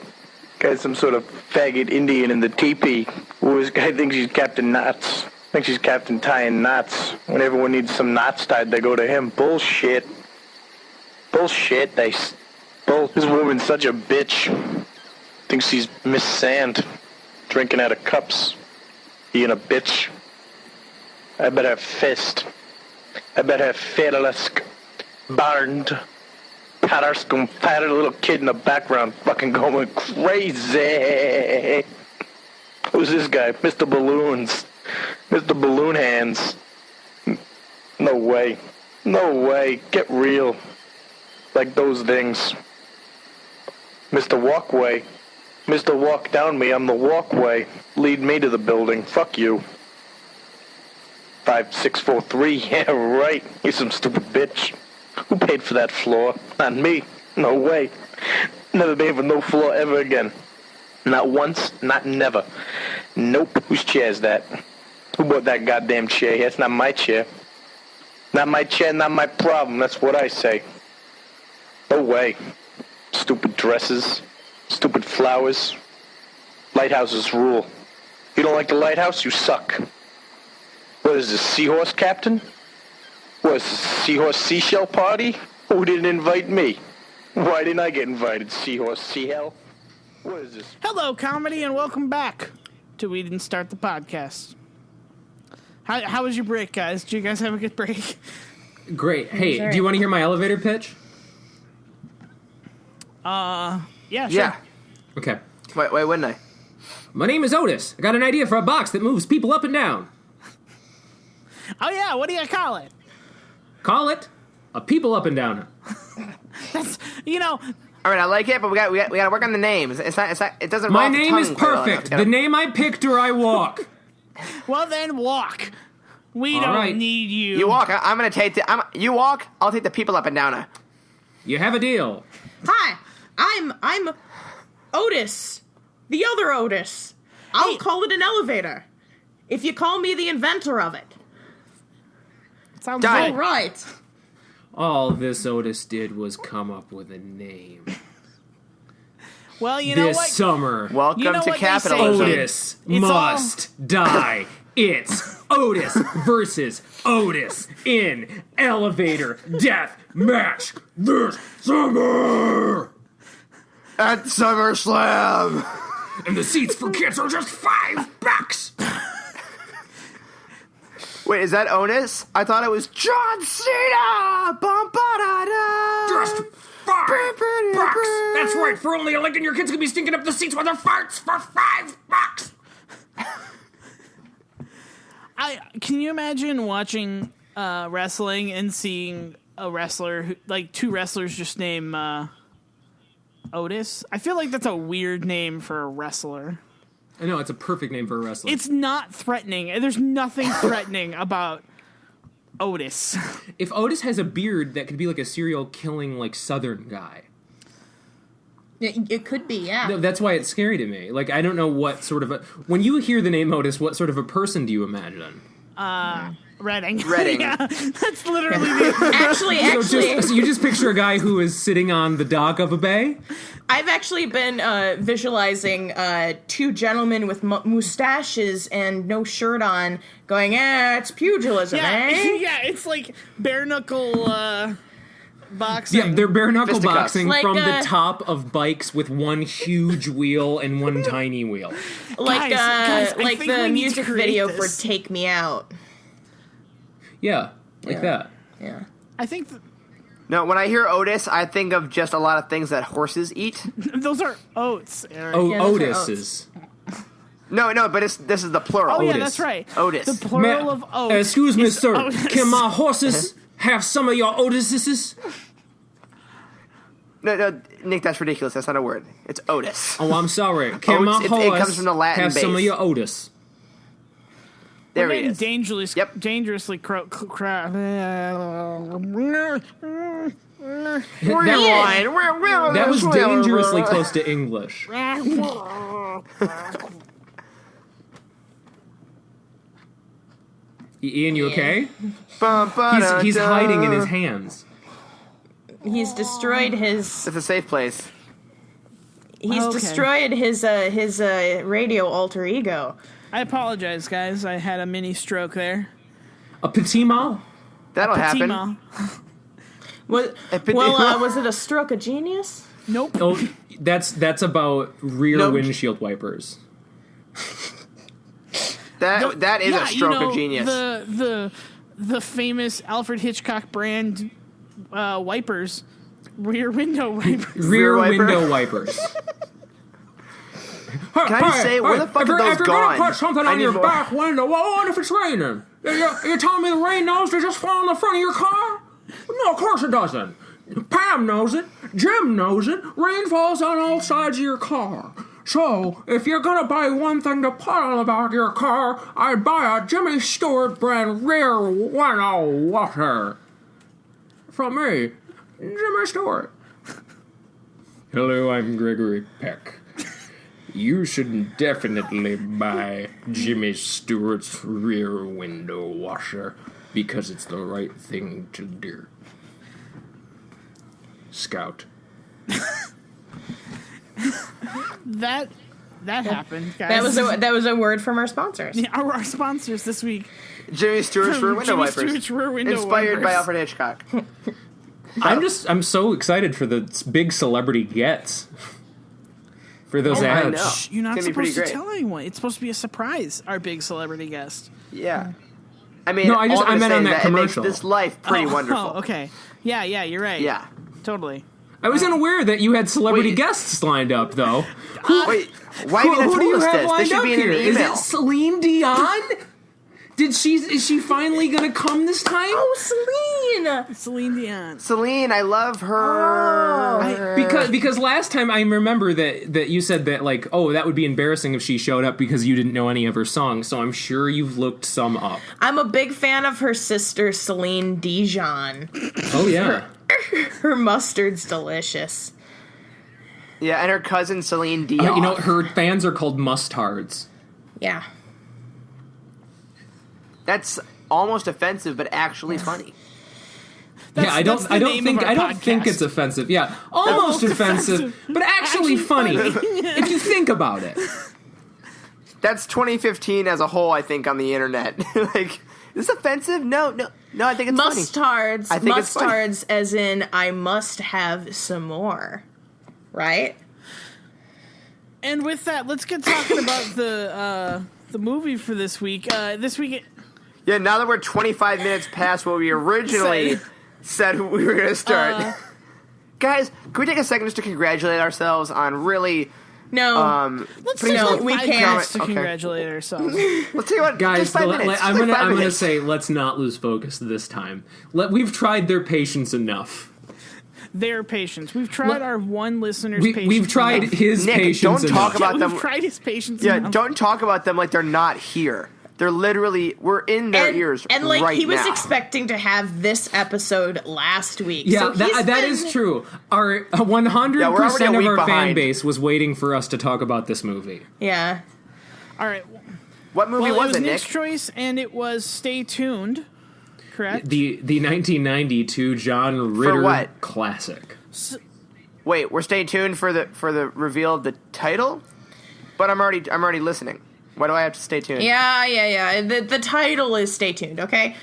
Guy's some sort of faggot Indian in the teepee. Ooh, this guy thinks he's Captain Knots. Thinks he's Captain Tying Knots. When everyone needs some knots tied, they go to him. Bullshit. Bullshit. This woman's such a bitch. Thinks she's Miss Sand. Drinking out of cups. Being a bitch. I bet her fist. I bet her fetalisk. Barned. Patterscum patted a little kid in the background fucking going crazy. Who's this guy? Mr. Balloons. Mr. Balloon Hands. No way. No way. Get real. Like those things. Mr. Walkway. Mr. Walk Down Me, I'm the walkway. Lead me to the building. Fuck you. 5643, yeah, right. You some stupid bitch. Who paid for that floor? Not me. No way. Never paid for no floor ever again. Not once, not never. Nope. Whose chair is that? Who bought that goddamn chair here? It's not my chair. Not my chair, not my problem. That's what I say. No way. Stupid dresses. Stupid flowers. Lighthouses rule. You don't like the lighthouse? You suck. What is this, seahorse captain? What is this, seahorse seashell party? Who didn't invite me? Why didn't I get invited, seahorse seahell? What is this? Hello, comedy, and welcome back to We Didn't Start the Podcast. How was your break, guys? Did you guys have a good break? Great. Hey, do you want to hear my elevator pitch? Yeah, sure. Yeah. Okay. Wait, wouldn't I? My name is Otis. I got an idea for a box that moves people up and down. Oh, yeah, what do you call it? Call it a people up and downer. That's, you know... All right, I like it, but we got to work on the names. It's not. It doesn't. My roll off the name tongue is quite well perfect. enough. The name I picked or I walk. Well, then walk. We All don't right. need you. You walk. I'm gonna take the. You walk. I'll take the people up and down. You have a deal. Hi, I'm Otis, the other Otis. I'll call it an elevator. If you call me the inventor of it. Sounds Done. good. All right. All this Otis did was come up with a name. Well, you know This what? summer, Welcome You know to what they capitalism. say, Otis It's must die. It's Otis versus Otis in elevator death match this summer. At SummerSlam. And the seats for kids are just $5. Wait, is that Otis? I thought it was John Cena. Bum, ba-da-da. Just $5. That's right. For only a Lincoln, your kids can be stinking up the seats with their farts for $5. Can you imagine watching wrestling and seeing a wrestler, two wrestlers just named Otis? I feel like that's a weird name for a wrestler. I know, it's a perfect name for a wrestler. It's not threatening. There's nothing threatening about Otis. If Otis has a beard, that could be like a serial killing, like, Southern guy. It could be, yeah. No, that's why it's scary to me. Like, I don't know what sort of a... When you hear the name Otis, what sort of a person do you imagine? Reading. Reading. Yeah, that's literally the... Actually, So you just picture a guy who is sitting on the dock of a bay? I've actually been visualizing two gentlemen with mustaches and no shirt on going, it's pugilism, eh? Yeah, it's like bare knuckle boxing. Yeah, they're bare knuckle Fisticuffs. boxing Like, from the top of bikes with one huge wheel and one tiny wheel. Like, Guys, I like think the we need to music create video this. for Take Me Out. Yeah, like Yeah. that. Yeah. I think No, when I hear Otis, I think of just a lot of things that horses eat. those are oats, Eric. Oh, Yeah, those are Otis oats. is... No, but this is the plural. Oh, yeah, Otis. that's right. Otis. The plural of oats. Excuse me, is sir. Otis. Can my horses have some of your Otises? No, Nick, that's ridiculous. That's not a word. It's Otis. Oh, I'm sorry. Can my Oats, it horse comes from the Latin have some of base. your Otis? There We're he getting is. dangerously That was dangerously close to English. Ian, you okay? He's hiding in his hands. He's destroyed his... It's a safe place. He's Okay. destroyed his radio alter ego. I apologize, guys. I had a mini stroke there. A petit mal? That'll happen. Tima. Was it a stroke of genius? Nope. Oh, that's about rear Nope. windshield wipers. That is Yeah, a stroke you know, of genius. The famous Alfred Hitchcock brand wipers, rear window wipers. Rear wiper? window wipers. Can I just say, where the fuck are those if you're gone? gonna put something I on need your more. back window, what if it's raining? You're telling me the rain knows to just fall on the front of your car? No, of course it doesn't. Pam knows it. Jim knows it. Rain falls on all sides of your car. So, if you're gonna buy one thing to put on the back of your car, I'd buy a Jimmy Stewart brand rear window washer. From me, Jimmy Stewart. Hello, I'm Gregory Peck. You should definitely buy Jimmy Stewart's rear window washer because it's the right thing to do. Scout. That happened, guys. That was a word from our sponsors. Yeah, our sponsors this week. Jimmy Stewart's rear window Jimmy wipers. Stewart's rear window Inspired wipers. by Alfred Hitchcock. I'm so excited for the big celebrity gets. For those I ads. know. Shh, you're not It's gonna be pretty supposed to great. tell anyone. It's supposed to be a surprise, our big celebrity guest. Yeah. I mean, No, I all I'm meant gonna on say that is commercial. It makes this life pretty wonderful. Oh, okay. Yeah, you're right. Yeah. Totally. I was unaware that you had celebrity Wait. guests lined up, though. Wait, why have you not Who do you told us have this? This lined should up be in here? an email. Is it Celine Dion? Is she finally gonna come this time? Oh, Celine! Celine Dion. Celine, I love her. Because last time I remember that you said that like, oh, that would be embarrassing if she showed up because you didn't know any of her songs. So I'm sure you've looked some up. I'm a big fan of her sister, Celine Dijon. Oh yeah. Her mustard's delicious. Yeah, and her cousin Celine Dion. You know, her fans are called mustards. Yeah. That's almost offensive, but actually funny. I that's the name of our don't think podcast. it's offensive. Yeah, almost offensive, but actually funny if you think about it. That's 2015 as a whole, I think, on the internet. Like, is this offensive? No, I think it's funny. Mustards. I think it's funny. Mustards as in I must have some more. Right? And with that, let's get talking about the movie for this week. This week, Yeah, now that we're 25 minutes past what we originally said we were going to start. Guys, can we take a second just to congratulate ourselves on really... No. let's Please take no, like we 5 can't. minutes to Okay. congratulate ourselves. Let's tell you what, Guys, just 5 minutes. I'm Just like 5 gonna minutes. say let's not lose focus this time. We've tried their patience enough. Their patience. We've tried our one listener's patience. We've tried enough. his Nick, patience don't talk enough. about them. We've tried his patience. Yeah, enough. don't talk about them like they're not here. They're literally, we're in their ears and like right he was now. expecting to have this episode last week. Yeah, so he's that been- is true. Our 100% Yeah, we're already a of week our fan behind. base was waiting for us to talk about this movie. Yeah. All right. What movie Well, it was was it, Nick? Nick's choice, and it was Stay Tuned. Correct. The 1992 John Ritter what? classic. Wait, we're staying tuned for the reveal of the title? But I'm already listening. Why do I have to stay tuned? Yeah. The title is Stay Tuned, okay?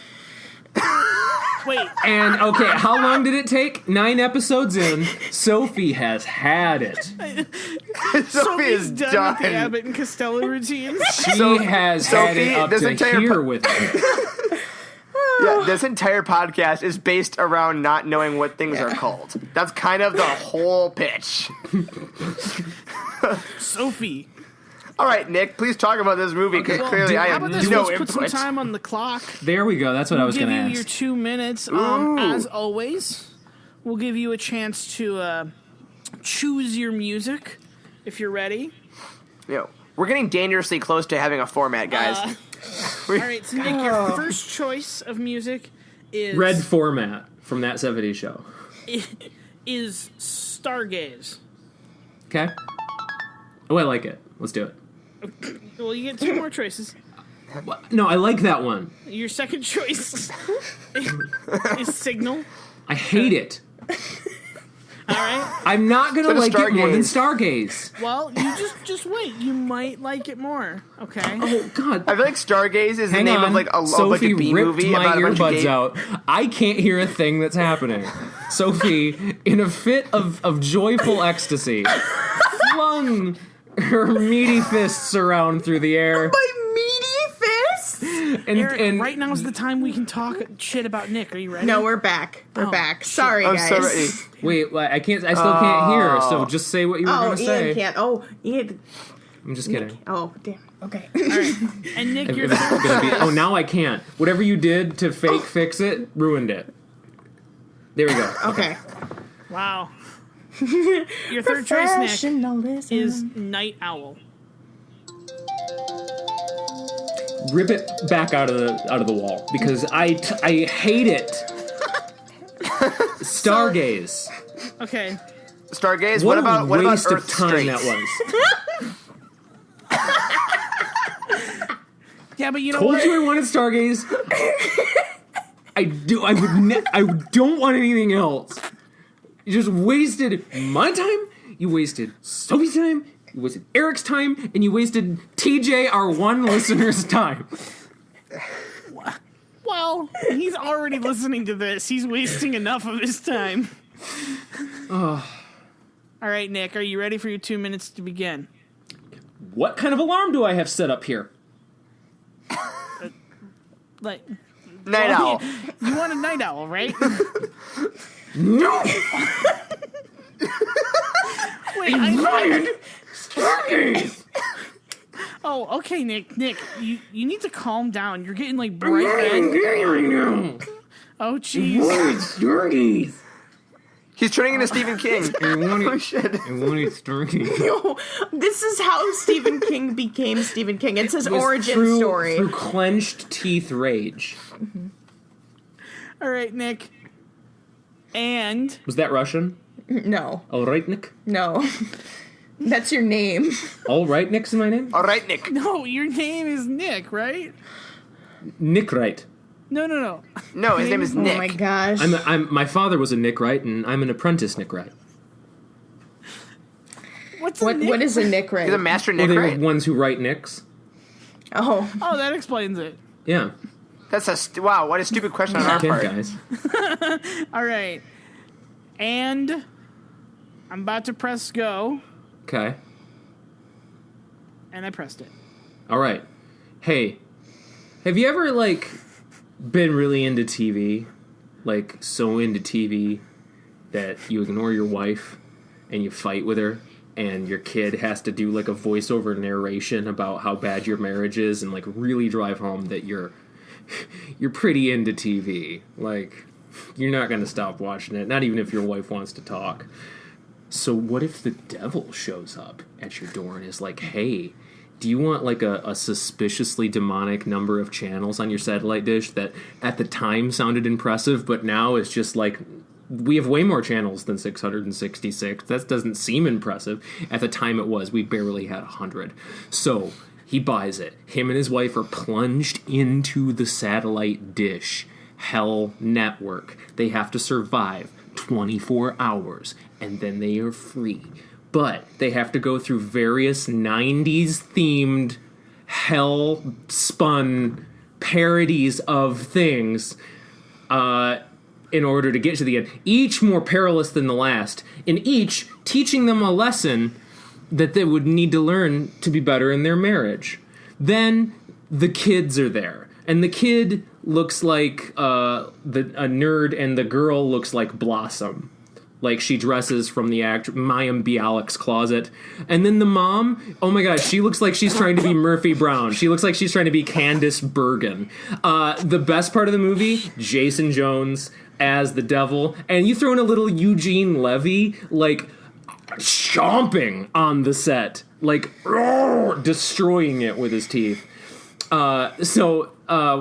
Wait. And okay, how long did it take? 9 episodes in, Sophie has had it. Sophie Sophie's is done done. with the Abbott and Costello routines. She has had it Sophie, up this to entire here with it. Yeah, this entire podcast is based around not knowing what things are called. That's kind of the whole pitch. Sophie. All right, Nick, please talk about this movie because clearly I How have about this? no Let's put some input. time on the clock. There we go. That's what I was Give going you to your ask. 2 minutes. Ooh. As always, we'll give you a chance to choose your music if you're ready. Yo, we're getting dangerously close to having a format, guys. All right, so Nick, your first choice of music is Red format from That 70s Show. is Stargaze. Okay? Oh, I like it. Let's do it. Well, you get 2 more choices. No, I like that one. Your second choice is Signal. I hate it. All right. I'm not going to So does like it more than Stargaze. Stargaze. Well, you just wait. You might like it more. Okay. Oh, God. I feel like Stargaze is the Hang name on. of like a Sophie B ripped movie my about a bunch of earbuds gay... out. I can't hear a thing that's happening. Sophie, in a fit of joyful ecstasy, flung her meaty fists around through the air. My meaty fists? And, Eric, and right now is the time we can talk shit about Nick. Are you ready? No, we're back. We're Oh, back. Sorry, I'm guys. sorry. wait, I can't. I still can't hear. So just say what you were Oh, going to say. Ian can't. Oh, Ian. I'm just kidding. Oh, damn. Okay. And Nick, If your it's third gonna be, choice. oh, now I can't. Whatever you did to fake fix it ruined it. There we go. Okay. Wow. Your third choice, Nick, Professionalism. is night owl. Rip it back out of the wall because I hate it. Stargaze. Okay. Stargaze. What What a about waste Earth of time Straight? that was. Yeah, but you know Told what? you I wanted Stargaze. I don't want anything else. You just wasted my time. You wasted Sophie's time. You wasted Eric's time, and you wasted TJ, our one listener's time. Well, he's already listening to this. He's wasting enough of his time. All right, Nick, are you ready for your 2 minutes to begin? What kind of alarm do I have set up here? Like, Night owl. you want a night owl, right? No! Wait, I Ryan! Stargaze! Oh, okay, Nick. Nick, you need to calm down. You're getting like bright red. right now. Oh, jeez. Stargaze? He's turning into Stephen King. Oh shit. I wanted Stargaze. No, this is how Stephen King became Stephen King. It's his origin story. Through clenched teeth rage. All right, Nick. And Was that Russian? No, All right, Nick. no. That's your name. All right, Nick's my name. All right, Nick. no, your name is Nick, right? Nick Wright. No. No, his name is Oh Nick. my gosh. My father was a Nick Wright, and I'm an apprentice Nick Wright. What's a Nick? What is a Nick He's a Wright? master Well, Nick, they right? were ones who write Nicks. Oh, Oh, that explains it. Yeah. That's wow. What a stupid question on our Kid part. guys. All right. And I'm about to press go, Okay. and I pressed it. All right. Hey, have you ever, like, been really into TV? Like, so into TV that you ignore your wife and you fight with her, and your kid has to do, like, a voiceover narration about how bad your marriage is and, like, really drive home that you're pretty into TV. Like, you're not going to stop watching it, not even if your wife wants to talk. So what if the devil shows up at your door and is like, hey, do you want like a suspiciously demonic number of channels on your satellite dish that at the time sounded impressive, but now it's just like, we have way more channels than 666. That doesn't seem impressive. At the time it was. We barely had 100. So he buys it. Him and his wife are plunged into the satellite dish hell network. They have to survive 24 hours, and then they are free. But they have to go through various 90s-themed, hell-spun parodies of things in order to get to the end. Each more perilous than the last, and each teaching them a lesson that they would need to learn to be better in their marriage. Then the kids are there, and the kid looks like a nerd, and the girl looks like Blossom. Like, she dresses from the Mayim Bialik's closet. And then the mom, oh my gosh, she looks like she's trying to be Murphy Brown. She looks like she's trying to be Candace Bergen. The best part of the movie, Jason Jones as the devil. And you throw in a little Eugene Levy, like, chomping on the set. Like, destroying it with his teeth. So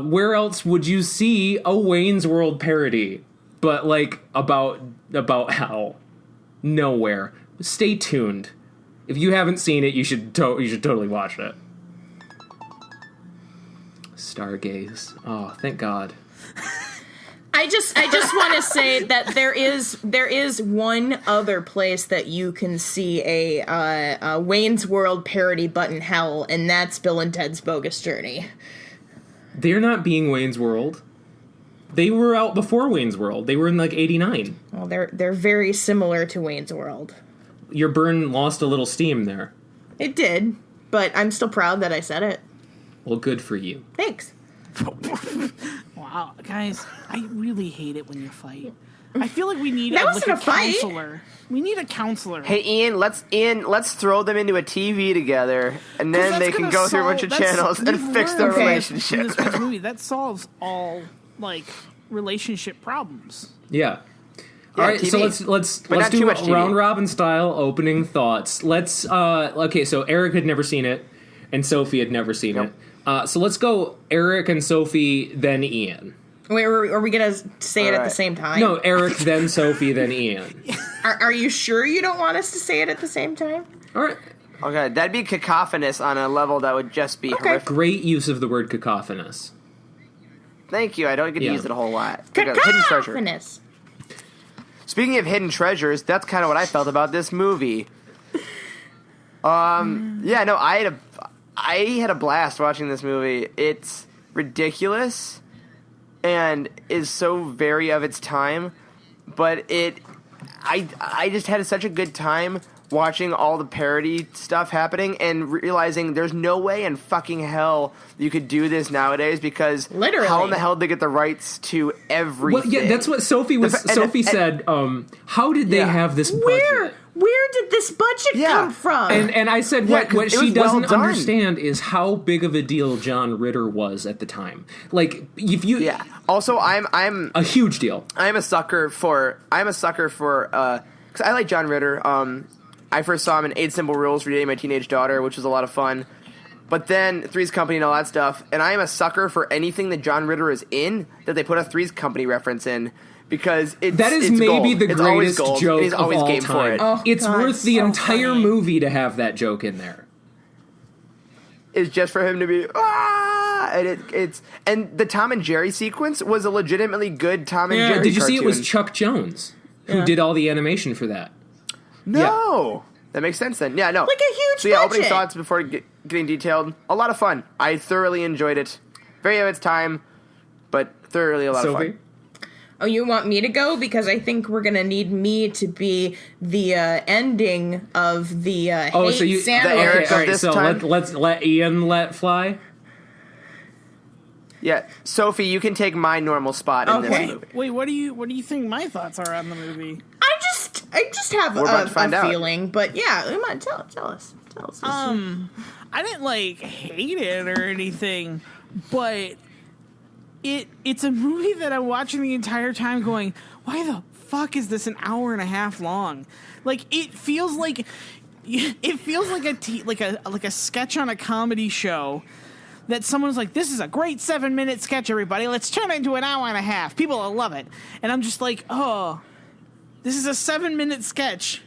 where else would you see a Wayne's World parody? But, like, about hell. Nowhere. Stay tuned. If you haven't seen it, you should totally watch it. Stargaze. Oh, thank God. I just want to say that there is one other place that you can see a Wayne's World parody but in hell, and that's Bill and Ted's Bogus Journey. They're not being Wayne's World. They were out before Wayne's World. They were in, like, 89. Well, they're very similar to Wayne's World. Your burn lost a little steam there. It did, but I'm still proud that I said it. Well, good for you. Thanks. Wow, guys, I really hate it when you fight. I feel like we need That like wasn't a fight. counselor. We need a counselor. Hey, Ian, let's throw them into a TV together, and 'Cause then that's they can gonna go through a bunch of channels and we've fix their learned Okay. In relationship. this week's movie, that solves all like relationship problems. Yeah. All right, TV. so let's not do too much TV. round robin style opening thoughts. Let's okay. So Eric had never seen it, and Sophie had never seen Nope. it. So let's go Eric and Sophie, then Ian. Wait, are we gonna say it at the Alright. same time? No, Eric, then Sophie, then Ian. Are you sure you don't want us to say it at the same time? All right. Okay, that'd be cacophonous on a level that would just be horrific. Great use of the word cacophonous. Thank you. I don't get to Yeah. use it a whole lot. Okay, hidden treasure. Cacophonous. Speaking of hidden treasures, that's kind of what I felt about this movie. Yeah, no, I had a blast watching this movie. It's ridiculous and is so very of its time, but I just had such a good time watching all the parody stuff happening and realizing there's no way in fucking hell you could do this nowadays, because Literally. how in the hell did they get the rights to everything? Well, yeah, that's what Sophie was. Sophie said, "How did they Yeah. have this budget?" Where did this budget Yeah. come from? And I said, Yeah, what 'cause it she was well doesn't done. understand is how big of a deal John Ritter was at the time. Like, if you, Yeah. Also, I'm a huge deal. I'm a sucker for because I like John Ritter. I first saw him in 8 Simple Rules for Dating My Teenage Daughter, which was a lot of fun. But then Three's Company and all that stuff, and I am a sucker for anything that John Ritter is in that they put a Three's Company reference in, because it's That is it's maybe gold. the It's always greatest gold, joke and he's of always all game for time. it. Oh, It's God, worth the so entire funny. movie to have that joke in there. It's just for him to be and and the Tom and Jerry sequence was a legitimately good Tom and Jerry. Did you see it was cartoon. Chuck Jones who did all the animation for that? No. That makes sense then. Yeah, no. Like a huge So yeah, opening budget. thoughts before getting detailed. A lot of fun. I thoroughly enjoyed it. Very of its time, but thoroughly a lot of Sophie? fun. Oh, you want me to go? Because I think we're going to need me to be the ending of the Oh, hate so you sandwich. the Eric okay, of all right, this so time? let's let Ian let fly. Yeah, Sophie, you can take my normal spot in Okay. this movie. Wait, what do you think my thoughts are on the movie? I just have We're about to a find out. feeling, but yeah, come on, tell us. I didn't like hate it or anything, but it's a movie that I'm watching the entire time going, why the fuck is this an hour and a half long? Like it feels like a sketch on a comedy show that someone's like, this is a great 7-minute sketch, everybody. Let's turn it into an hour and a half. People will love it. And I'm just like, oh, this is a 7-minute sketch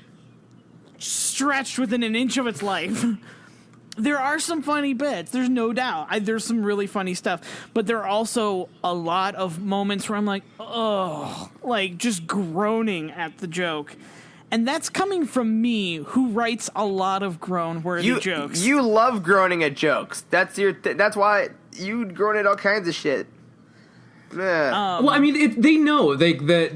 stretched within an inch of its life. There are some funny bits, there's no doubt. There's some really funny stuff. But there are also a lot of moments where I'm like, oh, like just groaning at the joke. And that's coming from me, who writes a lot of groan-worthy jokes. You love groaning at jokes. That's your. That's why you groan at all kinds of shit. Yeah. Well, I mean, they know they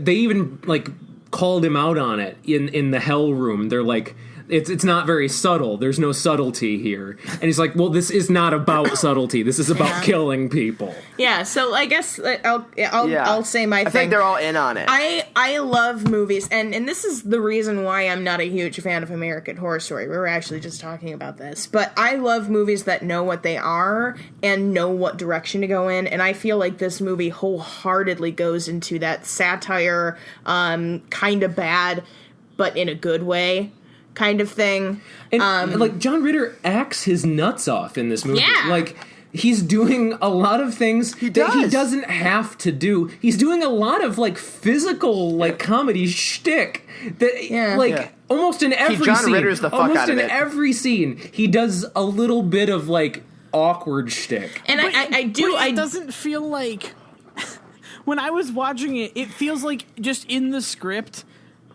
even like called him out on it in the hell room. They're like, it's not very subtle. There's no subtlety here. And he's like, well, this is not about subtlety. This is about killing people. Yeah, so I guess I'll say my thing. I think they're all in on it. I love movies, and this is the reason why I'm not a huge fan of American Horror Story. We were actually just talking about this. But I love movies that know what they are and know what direction to go in, and I feel like this movie wholeheartedly goes into that satire, kind of bad, but in a good way kind of thing. And like John Ritter acts his nuts off in this movie. Yeah. Like he's doing a lot of things that he does. doesn't have to do. He's doing a lot of like physical like comedy shtick that like almost in every John scene. Ritters the fuck almost out of in it. every scene he does a little bit of like awkward shtick. And It doesn't feel like when I was watching it, it feels like just in the script,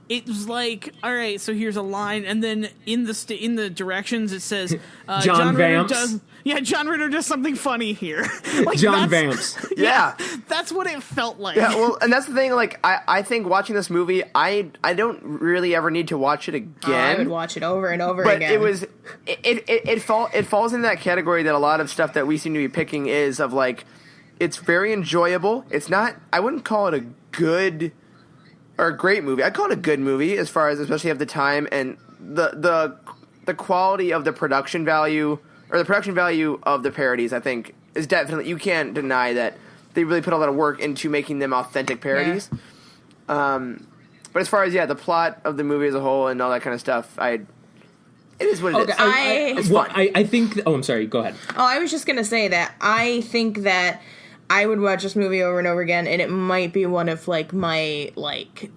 it was like, all right, so here's a line, and then in the directions it says John Ritter Vamps. John Ritter does something funny here. Like, John that's- Vamps. Yeah. That's what it felt like. Yeah, well, and that's the thing. Like, I think watching this movie, I don't really ever need to watch it again. I would watch it over and over but again. it falls in that category that a lot of stuff that we seem to be picking is of like, it's very enjoyable. It's not. I wouldn't call it a good or a great movie. I'd call it a good movie as far as especially of the time and the quality of the production value or the production value of the parodies. I think is definitely, you can't deny that they really put a lot of work into making them authentic parodies. But But as far as the plot of the movie as a whole and all that kind of stuff, it is what it is. It's fun. I think. Oh, I'm sorry. Go ahead. Oh, I was just gonna say that I think that I would watch this movie over and over again, and it might be one of my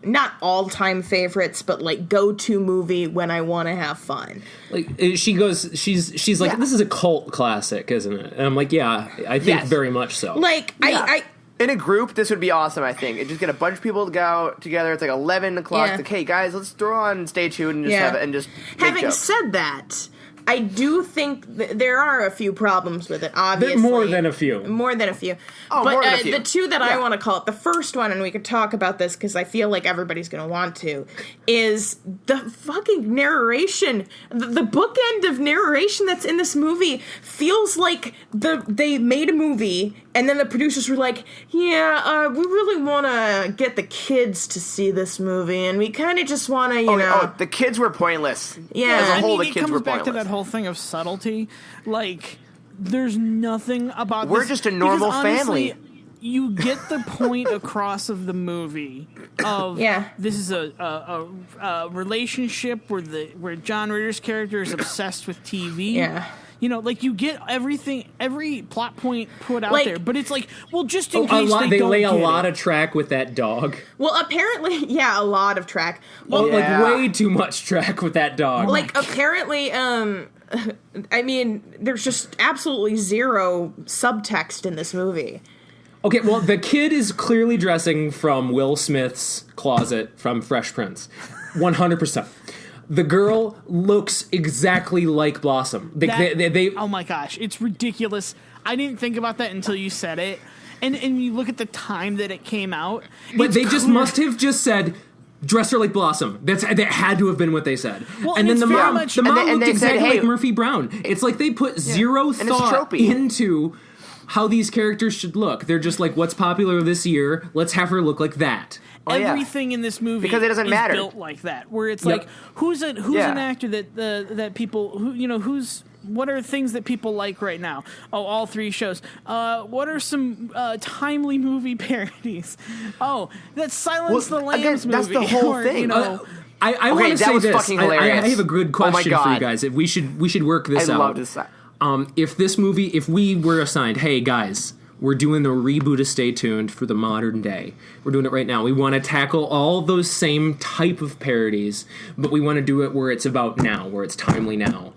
not all-time favorites, but go-to movie when I want to have fun. She's like, this is a cult classic, isn't it? And I'm like, yeah, I think very much so. I in a group, this would be awesome, I think. Just get a bunch of people to go together. It's 11 o'clock. Yeah. It's hey, guys, let's throw on Stay Tuned and just have it and just make Having jokes. said that, I do think there are a few problems with it, obviously. More than a few. More than a few. Oh, but more than a few. The two that I want to call it, the first one, and we could talk about this because I feel like everybody's going to want to, is the fucking narration. The bookend of narration that's in this movie feels like they made a movie and then the producers were like, we really want to get the kids to see this movie and we kind of just want to, Oh, the kids were pointless. Yeah. As a whole, it the kids comes were back pointless. to that whole thing of subtlety. There's nothing about We're this. just a normal because honestly, family. You get the point across of the movie of this is a relationship where John Ritter's character is obsessed with TV. Yeah. You get everything, every plot point put out there, but it's just in case they don't lay a get lot it. of track with that dog. Well, apparently, a lot of track. Well, Way too much track with that dog. Apparently, I mean, there's just absolutely zero subtext in this movie. Okay, well, the kid is clearly dressing from Will Smith's closet from Fresh Prince. 100%. The girl looks exactly like Blossom. They oh my gosh, it's ridiculous. I didn't think about that until you said it. And you look at the time that it came out. But they just must have just said, dress her like Blossom. That had to have been what they said. Well, and then it's the very mom, much- the mom and looked they said, exactly hey, like Murphy Brown. It's like they put zero it's thought tropey. into how these characters should look. They're just like, what's popular this year? Let's have her look like that. Everything in this movie Because it doesn't is matter. built like that, where it's Yep. who's an actor that people what are things that people like right now? Oh, all three shows. What are some timely movie parodies? Oh, that's Silence the Lambs again, that's movie. the whole or, thing. I want to that say was this. fucking I hilarious. have a good Oh my question for you God. guys. If we should work this I out. love this. If we were assigned, hey guys, we're doing the reboot of Stay Tuned for the modern day. We're doing it right now. We want to tackle all those same type of parodies, but we want to do it where it's about now, where it's timely now.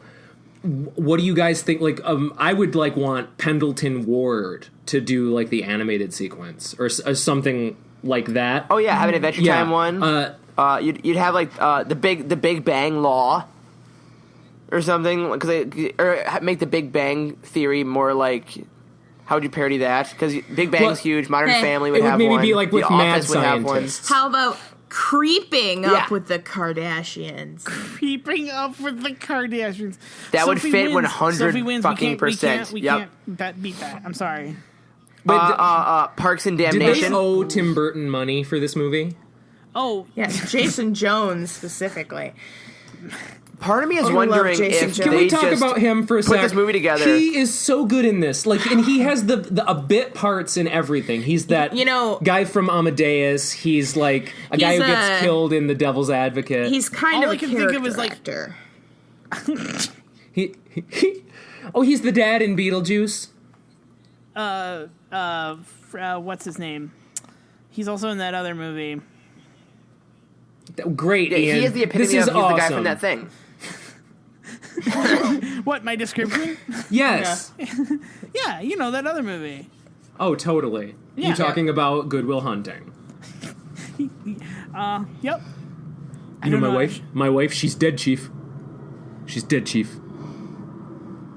What do you guys think? I would want Pendleton Ward to do the animated sequence or something like that. Oh yeah, have an Adventure Time one. You'd have the Big Bang Law or something, or make the Big Bang Theory more like. How would you parody that? Because Big Bang's huge. Modern Family would have one. It would maybe be with The Mad Office would have one. Scientists. How about Creeping Up with the Kardashians? Keeping Up with the Kardashians. That would Sophie fit wins. 100 Sophie wins. fucking percent. We Yep. can't beat that. I'm sorry. Parks and Did they Damnation. owe Tim Burton money for this movie? Oh, Yes, Jason Jones specifically. Part of me is love wondering Jason if Jones. Can they we talk just about him for a put sec? this movie together. He is so good in this. And he has the bit parts in everything. He's that guy from Amadeus. He's a guy who gets killed in The Devil's Advocate. He's kind All of I a can think character of is, actor. he's the dad in Beetlejuice. What's his name? He's also in that other movie. Great, Yeah, Ian. he is the epitome This is of he's awesome. the guy from that thing. What, my description? Yes. Yeah, that other movie. Oh, totally. Yeah. You talking about Good Will Hunting? Yep. You know my wife? My wife, she's dead, Chief. She's dead, Chief.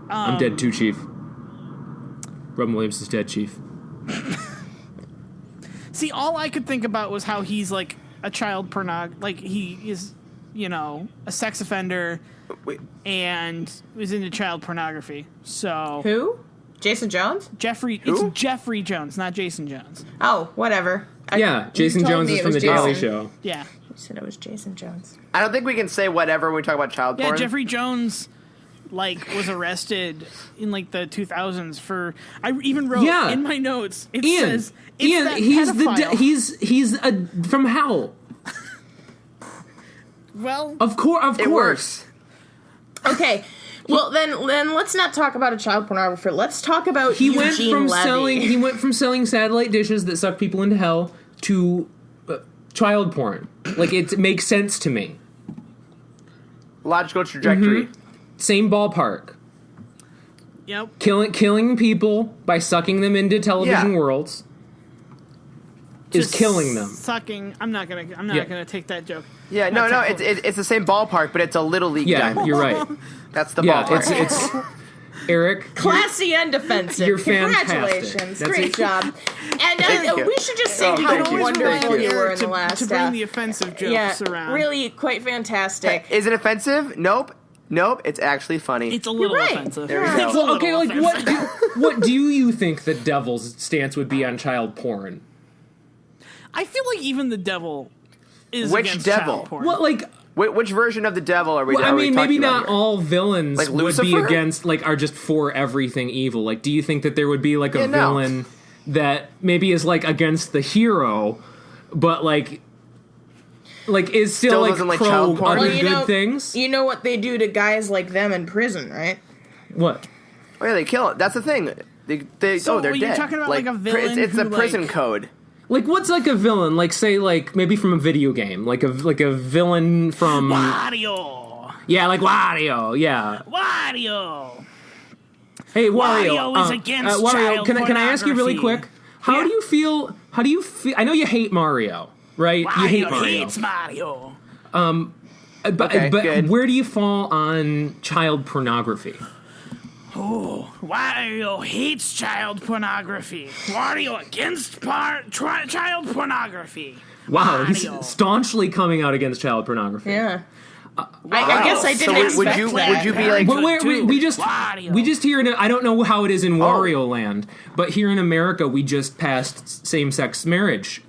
I'm dead too, Chief. Robin Williams is dead, Chief. See, all I could think about was how he's a child he is, a sex offender and was into child pornography. So Who? Jason Jones? Jeffrey, Who? it's Jeffrey Jones, not Jason Jones. Oh, whatever. Jason told Jones me is it from was The Daily Jason. Show. Yeah. You said it was Jason Jones. I don't think we can say whatever when we talk about child Yeah, porn. Jeffrey Jones was arrested in the 2000s for. I even wrote in my notes. It says it's Ian, that he's pedophile. he's from Hell. Well, Of course. It works. Okay. Well, then let's not talk about a child pornographer. Let's talk about He went Eugene from Levy. selling satellite dishes that suck people into hell to child porn. Like, it makes sense to me. Logical trajectory. Same ballpark. yep. Killing people by sucking them into television Yeah. worlds is Just killing them. Sucking. I'm not Yeah. gonna take that joke. Yeah, no, it's the same ballpark, but it's a little league Yeah, diamond. you're right. That's the Yeah, ballpark. it's Eric. Classy and offensive. You're fantastic. Congratulations. That's Great it. job. And Thank you. we should just say Oh, how thank you. wonderful Thank you you. were in the to last bring the offensive jokes Yeah, around. really quite fantastic. Is it offensive? Nope. It's actually funny. It's a little right. offensive. There we go. It's a little Okay, like offensive. what do you think the devil's stance would be on child porn? I feel like even the devil is Which against devil? child porn. Well, like, Which version of the devil are we? I are we mean, maybe talking about not here? all villains Like would be Lucifer? against, like, are just for everything evil. Like, do you think that there would be like a Yeah, no. villain that maybe is like against the hero, but like is still, Still like doesn't like pro child porn? other Well, good things? You know what they do to guys like them in prison, right? What? Oh yeah, they kill it. That's the thing. They're So, dead. you're talking about, like, a villain It's the who, prison like- code. Like, what's like a villain? Like, say, like maybe from a video game, like a villain from Wario. yeah, like Wario, yeah. Wario. Hey, Wario. Wario is against Wario, child can I ask you really pornography? quick? How do you feel? I know you hate Mario, right? You hate Wario Mario. hates Mario. But Okay, good. where do you fall on child pornography? Wario hates child pornography. Wario against child pornography. Wow, Mario. he's staunchly coming out against child pornogaphy. Yeah. I guess I So didn't expect would that. you be like? But we just Wario. here in I don't know how it is in Oh. Wario land, but here in America we just passed same-sex marriage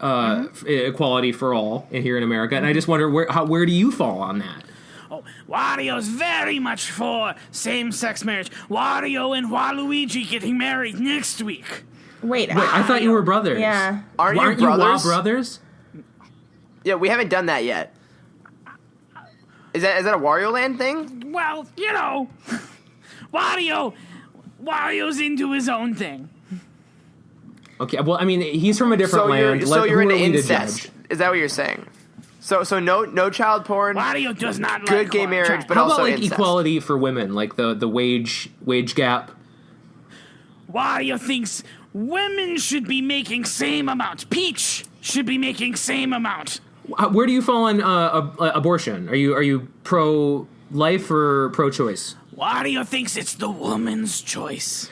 equality for all here in America, and I just wonder where do you fall on that? Oh, Wario's very much for same-sex marriage. Wario and Waluigi getting married next week. Wait, I thought you were brothers. Yeah. Aren't you you Wa brothers? brothers? Yeah, we haven't done that yet. Is that a Wario Land thing? Well, you know, Wario's into his own thing. Okay, well, I mean, he's from a different land. So you're who into are we to incest. judge? Is that what you're saying? So no child porn. Wario does not like Good gay marriage, but How also about like incest. equality for women, like the wage gap? Wario thinks women should be making same amount. Peach should be making same amount. Where do you fall on abortion? Are you pro life or pro choice? Wario thinks it's the woman's choice.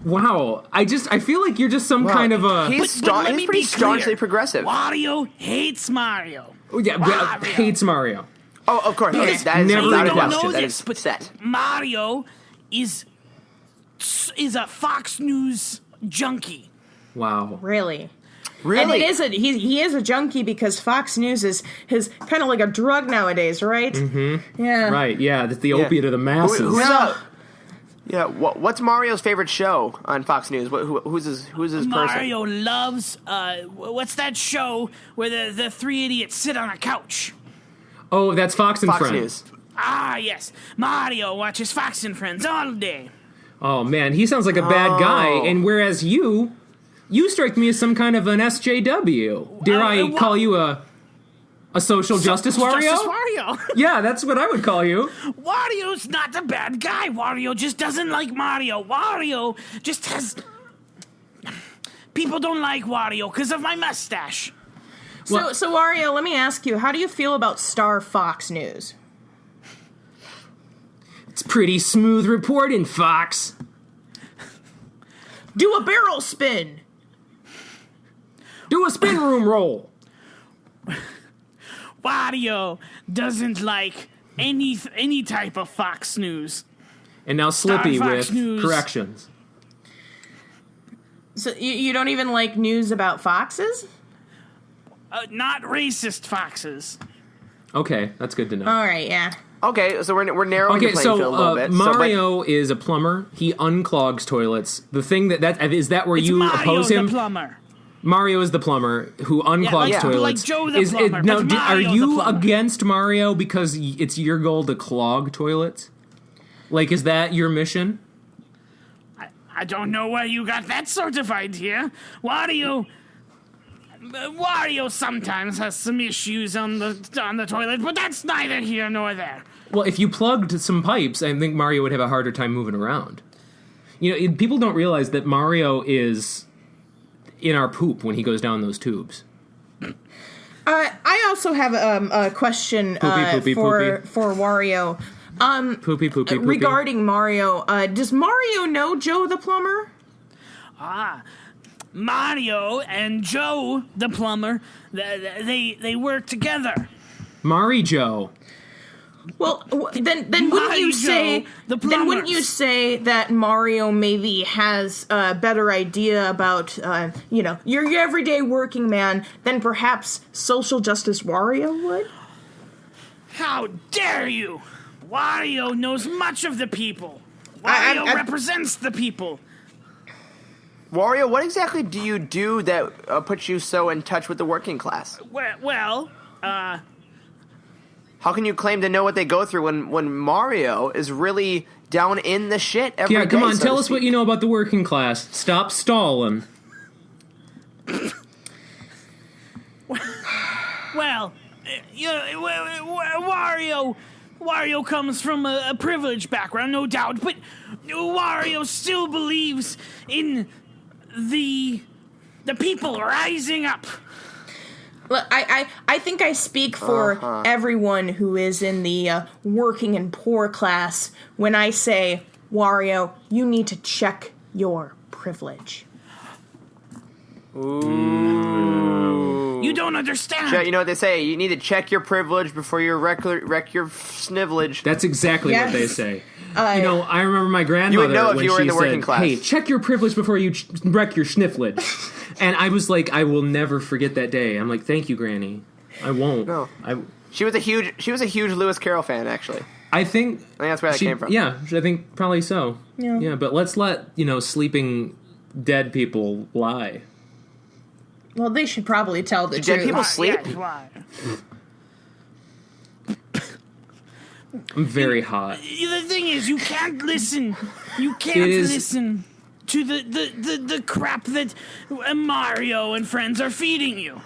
Wow, I feel like you're just some kind of a He's But let me he's pretty be clear. staunchly progressive. Wario hates Mario. Wario. hates Mario. Oh, of course. Okay, that is Never without a don't doubt. know That this, is but set. Mario is a Fox News junkie. Wow. Really? Really? And it is he is a junkie because Fox News is kind of like a drug nowadays, right? Mm-hmm. Yeah. Right, yeah, that's the opiate of the masses. What's Mario's favorite show on Fox News? Who's his person? Mario loves what's that show where the three idiots sit on a couch? Oh, that's Fox and Fox Friends. News. Ah, yes. Mario watches Fox and Friends all day. Oh man, he sounds like a bad guy, and whereas you strike me as some kind of an SJW. Dare I call you a social justice Wario? Justice Wario. Yeah, that's what I would call you. Wario's not a bad guy. Wario just doesn't like Mario. Wario just has... People don't like Wario because of my mustache. So Well- Wario, let me ask you, how do you feel about Starfox News? It's pretty smooth reporting, Fox. Do a barrel spin. Do a spin room roll. Wario doesn't like any type of Fox News. And now Slippy Fox with News. corrections. So you don't even like news about foxes? Not racist foxes. Okay, that's good to know. All right, yeah. Okay, so we're narrowing the Okay, playing field a little bit. Mario is a plumber. He unclogs toilets. The thing that is that where It's you Mario oppose the him? plumber. Mario is the plumber who unclogs like toilets. Joe the plumber, Now, but are Mario's the you plumber. against Mario because it's your goal to clog toilets? Like, is that your mission? I don't know where you got that sort of idea. Wario sometimes has some issues on the toilet, but that's neither here nor there. Well, if you plugged some pipes, I think Mario would have a harder time moving around. People don't realize that Mario is in our poop when he goes down those tubes. I also have a question Poopy. for Wario. Poopy. Regarding Mario, does Mario know Joe the plumber? Mario and Joe the plumber, they work together. Joe. Well, then wouldn't you say the then wouldn't you plumbers. say that Mario maybe has a better idea about your everyday working man than perhaps social justice Wario would? How dare you! Wario knows much of the people. Wario represents the people. Wario, what exactly do you do that puts you so in touch with the working class? Well, How can you claim to know what they go through when Mario is really down in the shit every day? Yeah, come on, so tell to us what speak? you know about the working class. Stop stalling. well, Wario comes from a privileged background, no doubt, but Wario still believes in the people rising up. Look, I think I speak for everyone who is in the working and poor class when I say, Wario, you need to check your privilege. Ooh. You don't understand. You know what they say? You need to check your privilege before you wreck your snivelage. That's exactly Yes. what they say. I remember my grandmother You would know if when you were she in the said, working class. "Hey, check your privilege before you wreck your snifflage." And I was like, I will never forget that day. I'm like, thank you, Granny. I won't. No. She was a huge Lewis Carroll fan, actually. I think that's where that came from. Yeah, I think probably so. Yeah, but let's let sleeping dead people lie. Well, they should probably tell the Dead truth. people sleep? Yeah, why? I'm very hot. The thing is, you can't listen. You can't It is- listen to the crap that Mario and friends are feeding you.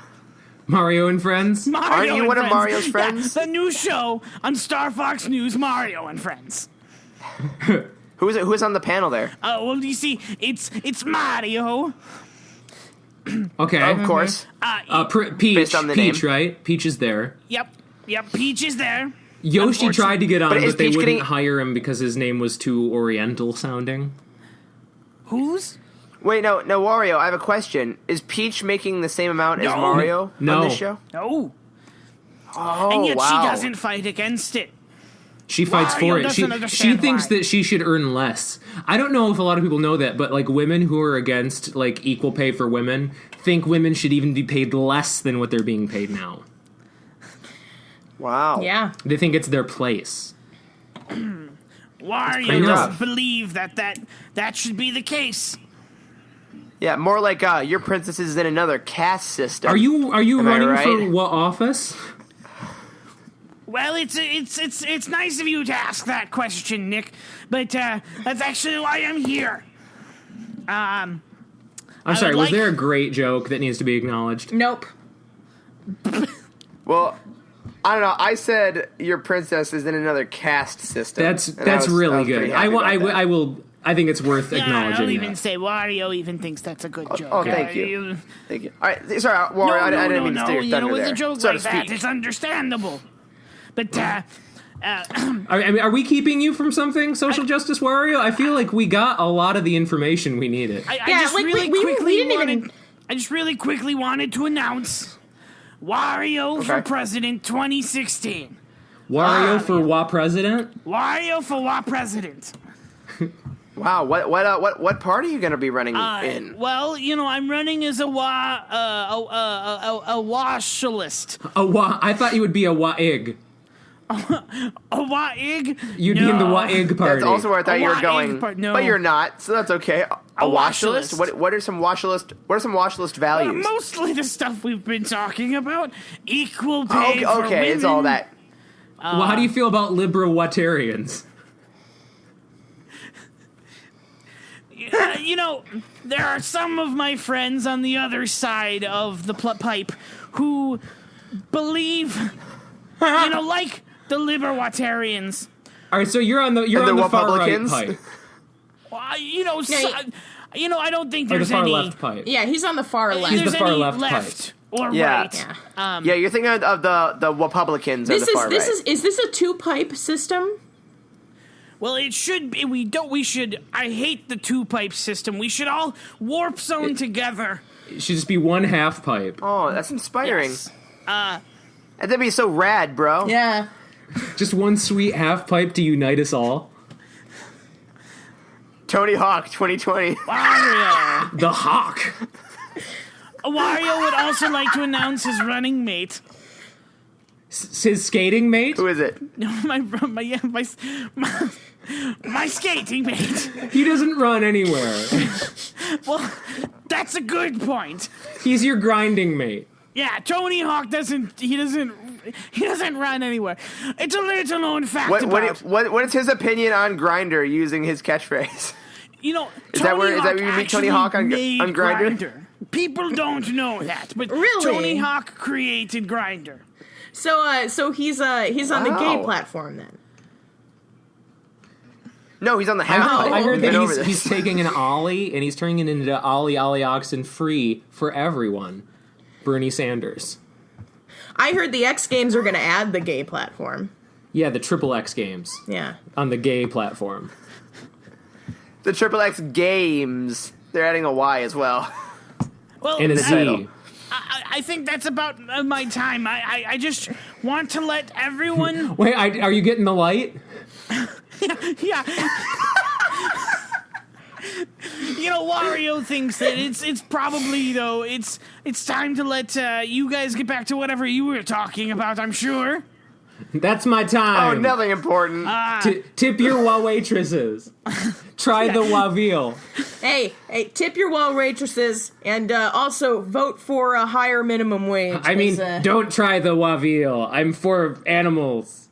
Mario and Friends? Mario Aren't you and one of Friends. Mario's friends? Yeah, the new show on Starfox News, Mario and Friends. Who's on the panel there? Well, you see, it's Mario. Okay. Of course. Peach, Based on the Peach, name. right? Peach is there. Yep, Peach is there. Yoshi tried to get on, But is but they Peach wouldn't getting- hire him because his name was too Oriental sounding. Who's? Wait, no, Wario, I have a question. Is Peach making the same amount as No. Mario No. on this show? No. Oh, And yet wow. she doesn't fight against it. She fights Mario for it. doesn't She understand thinks why. that she should earn less. I don't know if a lot of people know that, but like women who are against like equal pay for women think women should even be paid less than what they're being paid now. Wow. Yeah. They think it's their place. Wario pretty doesn't rough. believe that should be the case. Yeah, more like your princess is in another caste system. Are you Am I running for right? what office? Well, it's nice of you to ask that question, Nick, but that's actually why I'm here. I'm sorry, was like- there a great joke that needs to be acknowledged? Nope. Well, I don't know. I said your princess is in another caste system. That's and I was really pretty good. happy about that. I will. I think it's worth Yeah, I'll acknowledging even that. say Wario even thinks that's a good joke. oh, thank you. Thank you. All right, sorry, Wario. I didn't mean to steal your you thunder know, with there. a joke so like to that, speak. it's understandable. But I mean, are we keeping you from something, Social Justice Wario? I feel like we got a lot of the information we needed. I Yeah, just like, really we quickly didn't wanted. even- I just really quickly wanted to announce Wario for Okay. President 2016. Wario for what president? Wario for what president? Wow, what party are you going to be running in? Well, you know, I'm running as a washalist. I thought you would be a Waig. A what egg? You'd be in the what egg party. That's also where I thought A you were what going, egg part- no. but you're not, so that's okay. A wash list? list. What are some wash list? What are some wash list values? Mostly the stuff we've been talking about. Equal pay for Okay, women. it's all that. Well, how do you feel about liberal-watarians? There are some of my friends on the other side of the pipe who believe, like the libertarians. All right, so you're on the far right Republicans? pipe. I don't think Or the there's far any. left pipe. Yeah, he's on the far left. He's There's the far any left left or Yeah. right. Yeah. Yeah, you're thinking of the Republicans on the far right. Is this a 2-pipe system? Well, it should be. We should. I hate the 2-pipe system. We should all warp zone together. It should just be one half pipe. Oh, that's inspiring. Yes. That'd be so rad, bro. Yeah. Just one sweet half pipe to unite us all. Tony Hawk 2020. Wario. The Hawk. Wario would also like to announce his running mate. His skating mate? Who is it? My skating mate. He doesn't run anywhere. Well, that's a good point. He's your grinding mate. Yeah, Tony Hawk doesn't run anywhere. It's a little known fact about. What is his opinion on Grindr using his catchphrase? Is that where you meet Tony Hawk on Grindr? People don't know that, but Really? Tony Hawk created Grindr. So he's on the gay Wow. platform then. No, he's on the half pipe. I heard We've been over that he's this. taking an Ollie and he's turning it into Ollie Oxen free for everyone. Bernie Sanders. I heard the X Games are going to add the gay platform. Yeah, the Triple X Games Yeah. on the gay platform. The Triple X Games. They're adding a Y as well. Well, And a title. Z. I think that's about my time. I just want to let everyone. Wait, are you getting the light? Yeah. Wario thinks that it's probably it's time to let you guys get back to whatever you were talking about. I'm sure. That's my Oh, time. nothing important. Tip your wa waitresses. Try the waville. Hey, tip your well waitresses and also vote for a higher minimum wage. I mean, 'cause, don't try the waville. I'm for animals.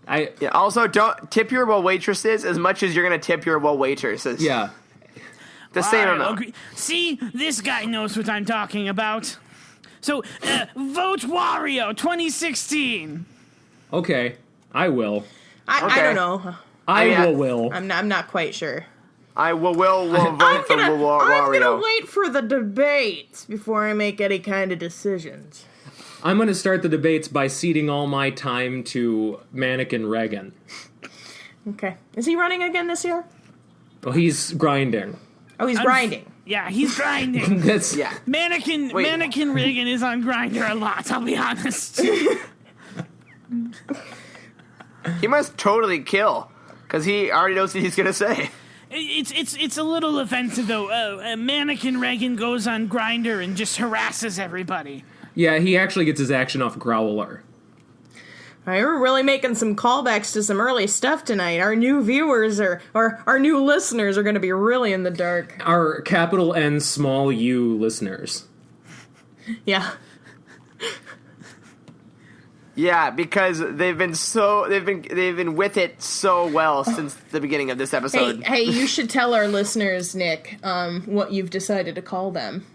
Yeah, also, don't tip your well waitresses as much as you're going to tip your well waitresses. Yeah. The same I amount. agree. See, this guy knows what I'm talking about. So, vote Wario 2016. Okay, I will. I Okay. don't know. I will. I'm not quite sure. I will vote I'm for gonna Wario. wait for the debates before I make any kind of decisions. I'm going to start the debates by ceding all my time to Mannequin Reagan. Okay. Is he running again this year? Well, he's grinding. Oh, he's grinding. Yeah, he's grinding. That's Yeah. Mannequin Reagan is on Grindr a lot, I'll be honest. He must totally kill, because he already knows what he's going to say. It's a little offensive, though. Mannequin Reagan goes on Grindr and just harasses everybody. Yeah, he actually gets his action off Growler. All right, we're really making some callbacks to some early stuff tonight. Our new viewers or our new listeners are going to be really in the dark. Our capital N small U listeners. Yeah. Yeah, because they've been with it so well since the beginning of this episode. Hey, you should tell our listeners, Nick, what you've decided to call them.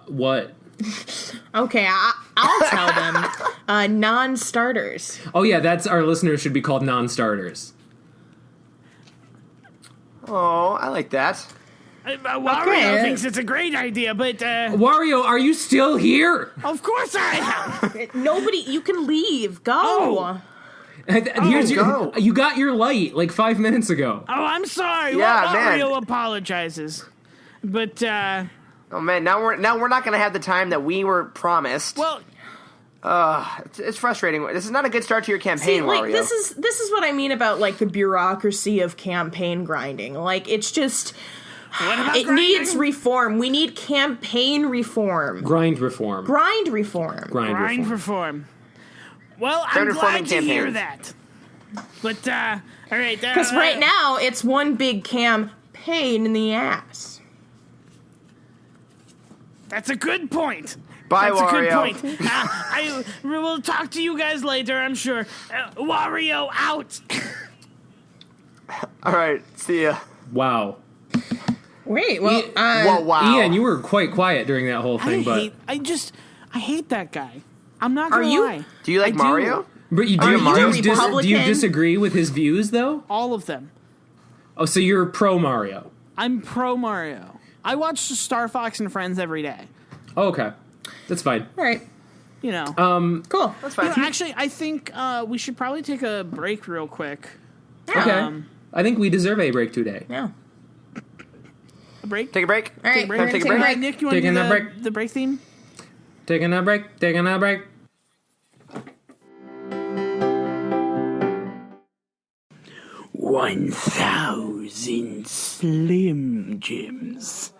What? Okay, I'll tell them. Non-starters. Oh yeah, that's our listeners should be called non-starters. Oh, I like that. Wario Okay. thinks it's a great idea, but Wario, are you still here? of course I am. Nobody, you can leave. Go. Oh. You got your light like 5 minutes ago. Oh, I'm sorry. Yeah, man. Wario apologizes. But, Oh man, now we're not going to have the time that we were promised. well, It's frustrating. This is not a good start to your campaign, See, like Wario. this is what I mean about like the bureaucracy of campaign grinding. Like it's just What about It needs reform. We need campaign reform. Grind reform. Grind reform. grind reform? Well, I'm Grind reforming glad to hear campaigns. that. But all right, Because right now, it's one big pain in the ass. that's a good point. Bye, That's Wario. a good point. I will talk to you guys later, I'm sure. Wario out. All right, see ya. Wow. Wait, well, Whoa, wow. Ian, you were quite quiet during that whole thing, but I hate that guy. I'm not gonna lie. Do you like I do. Mario? but you, Are you a do you Republican? disagree with his views though? All of them. Oh, so you're pro Mario. I'm pro Mario. I watch Starfox and Friends every day. Oh, okay, that's fine. all right, You know. cool. That's You fine. know, actually, I think we should probably take a break real quick. Okay, I think we deserve a break today. Yeah. A break? Take a break. All right, break. we're gonna Take a take a break. break. Nick, you want to Taking do a break. the break theme? Taking a break. Taking a break. 1,000 Slim Jims.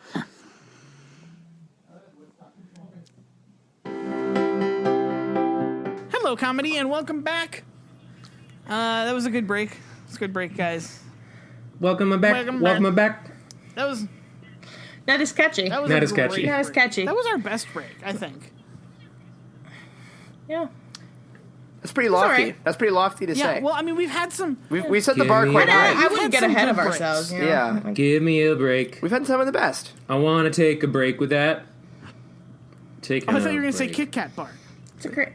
Hello, comedy, and welcome back. That was a good break. It's a good break, guys. Welcome back. Welcome back. That was That is catchy. that was Not a as catchy. great That was break. catchy. That was our best break, I think. Yeah. That's pretty all lofty. right. That's pretty lofty to Yeah. say. Well, I mean, we've had some. We set the Give bar me quite a high. I wouldn't had get some ahead good of breaks. ourselves. You know? Yeah. Like, Give me a break. We've had some of the best. I want to take a break with that. Take. Oh, I thought you were going to say Kit Kat bar. it's a great.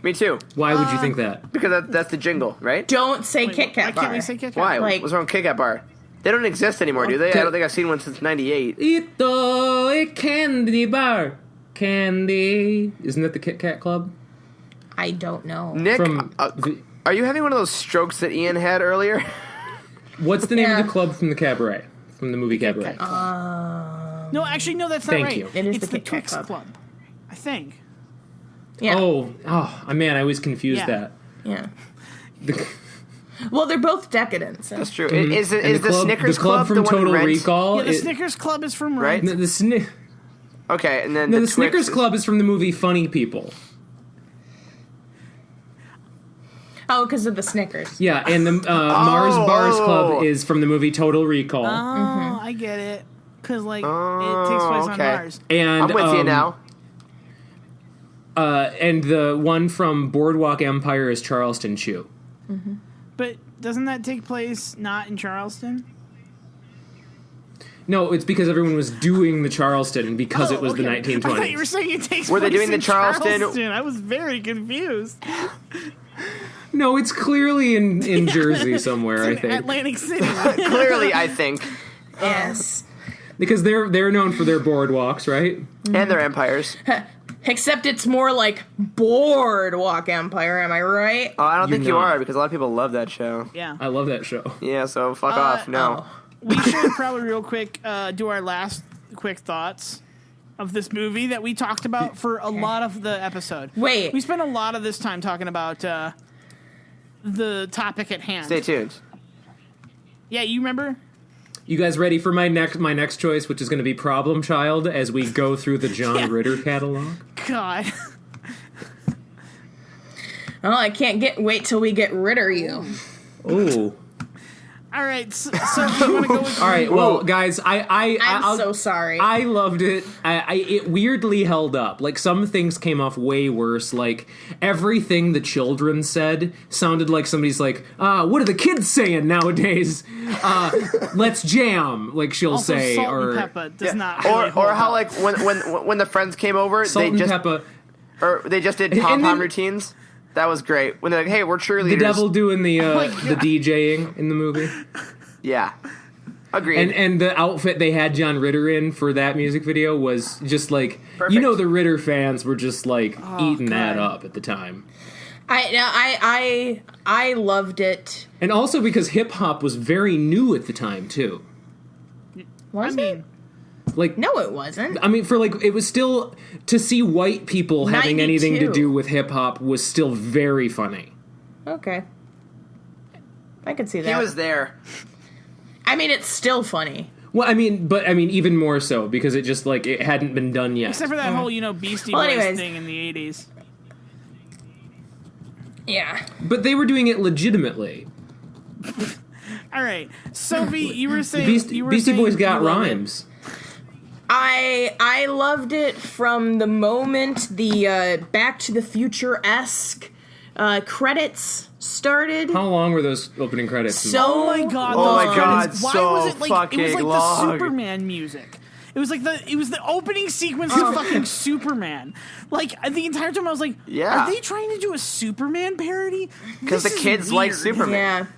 Me too. Why would you think that? Because that's the jingle, right? Don't say Wait, Kit why Kat bar. can't we say Kit Kat? Why? Like- What's wrong with Kit Kat bar? They don't exist anymore, do they? I don't think I've seen one since '98. Ito a candy bar. Candy. Isn't that the Kit Kat Club? I don't know. Nick, From are you having one of those strokes that Ian had earlier? what's the name Yeah. of the club from the Cabaret? From the movie Cabaret. No, actually, no, that's not Thank right. you. It is It's the the Kit Kat Twix Club. Club. I think. Yeah. Oh, man, I always confused Yeah. that. Yeah. Well, they're both decadent. So. That's true. Mm-hmm. Is And the Snickers the club from the one Total Rent? Recall? Yeah, the Snickers Club is from Right? Rent. Okay, and then The Twix Snickers is- Club is from the movie Funny People. Oh, because of the Snickers. Yeah, and the Mars Bars oh. Club is from the movie Total Recall. Oh, I get it. Because, like, it takes place on okay. Mars. and I'm with you now. And the one from Boardwalk Empire is Charleston Chew. But doesn't that take place not in Charleston? No, it's because everyone was doing the Charleston and because it was the Oh, okay. 1920s. I thought you were saying it takes Were they place doing the in Charleston? I was very confused. No, it's clearly in Jersey somewhere, I In think. Atlantic City. Clearly, I think. Yes. Because they're known for their boardwalks, right? And their empires. Except it's more like Boardwalk Empire. Am I right? Oh, I don't think you not. are, because a lot of people love that show. Yeah. I love that show. Yeah, so fuck off. No. We should probably real quick do our last quick thoughts of this movie that we talked about for a lot of the episode. Wait. We spent a lot of this time talking about the topic at hand. Stay tuned. Yeah, you remember? You guys ready for my next choice, which is going to be Problem Child, as we go through the John Ritter catalog? God. Oh, I can't wait till we get Ritter you. Ooh. All right, so if you want to go with All right, well, guys, I'm so sorry. I loved it. It weirdly held up. Like, some things came off way worse. Like, everything the children said sounded like somebody's like, what are the kids saying nowadays? Let's jam, like she'll also, say. Salt or and Pepper does not really Or hold how up. like when the friends came over, Salt they and just Pepper. did And pom then- pom routines. That was great. When they're like, "Hey, we're cheerleaders." The devil doing the DJing in the movie. Yeah, agreed. And the outfit they had John Ritter in for that music video was just like, Perfect. you know, the Ritter fans were just like eating that God. up at the time. I loved it. And also because hip hop was very new at the time too. Was it? Like, No, it wasn't. I mean, for like, it was still, to see white people having anything to 92. do with hip hop was still very funny. Okay. I could see that. he was there. I mean, it's still funny. Well, I mean, even more so because it just like it hadn't been done yet. Except for that whole, Beastie Boys thing in the 80s. Yeah. But they were doing it legitimately. All right, Sophie, you were saying Beastie Boys got rhymes. I loved it from the moment the Back to the Future-esque credits started. How long were those opening credits? Oh my god! Oh my those god! credits. Why So was it like fucking it was like long. the Superman music? It was the opening sequence of fucking Superman. Like the entire time I was like, Yeah. are they trying to do a Superman parody? Because the This is kids like weird. Superman. Yeah.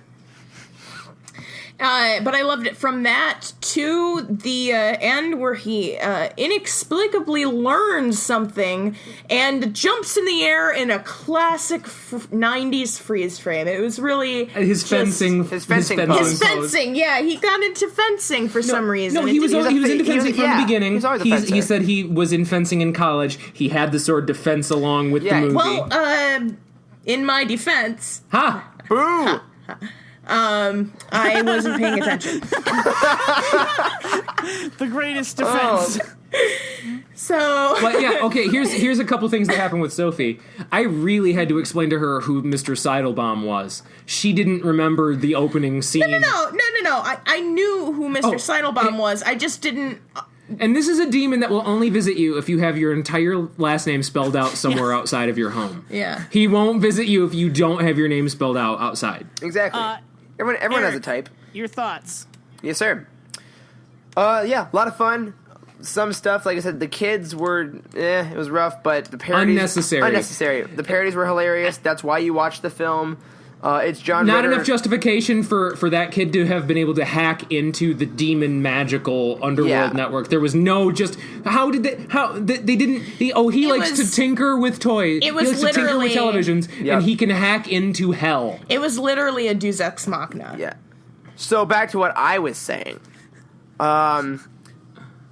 But I loved it from that to the end where he inexplicably learns something and jumps in the air in a classic 90s freeze frame. It was really His fencing His pose. fencing, yeah, he got into fencing for some reason. No, he was into fencing from the beginning. He was always a fencer. He said he was in fencing in college. He had the sword defense along with the Yeah, movie. Well, in my defense, Ha! Boo! I wasn't paying attention. The greatest defense. So, But yeah, okay, here's a couple things that happened with Sophie. I really had to explain to her who Mr. Seidelbaum was. She didn't remember the opening scene. no. I knew who Mr. Seidelbaum was. I just didn't. And this is a demon that will only visit you if you have your entire last name spelled out somewhere outside of your home. Yeah. He won't visit you if you don't have your name spelled out outside. Exactly. Everyone has a Eric, type. Your thoughts? Yes, sir. Yeah, a lot of fun. Some stuff, like I said, the kids were, it was rough, but the parodies... Unnecessary. The parodies were hilarious. That's why you watch the film. It's John Not Ritter. enough justification for that kid to have been able to hack into the demon magical underworld network. There was no just... They didn't... He likes to tinker with toys. It was he likes to tinker with televisions, Yep. and he can hack into hell. It was literally a Deus Ex Machina. Yeah. So back to what I was saying.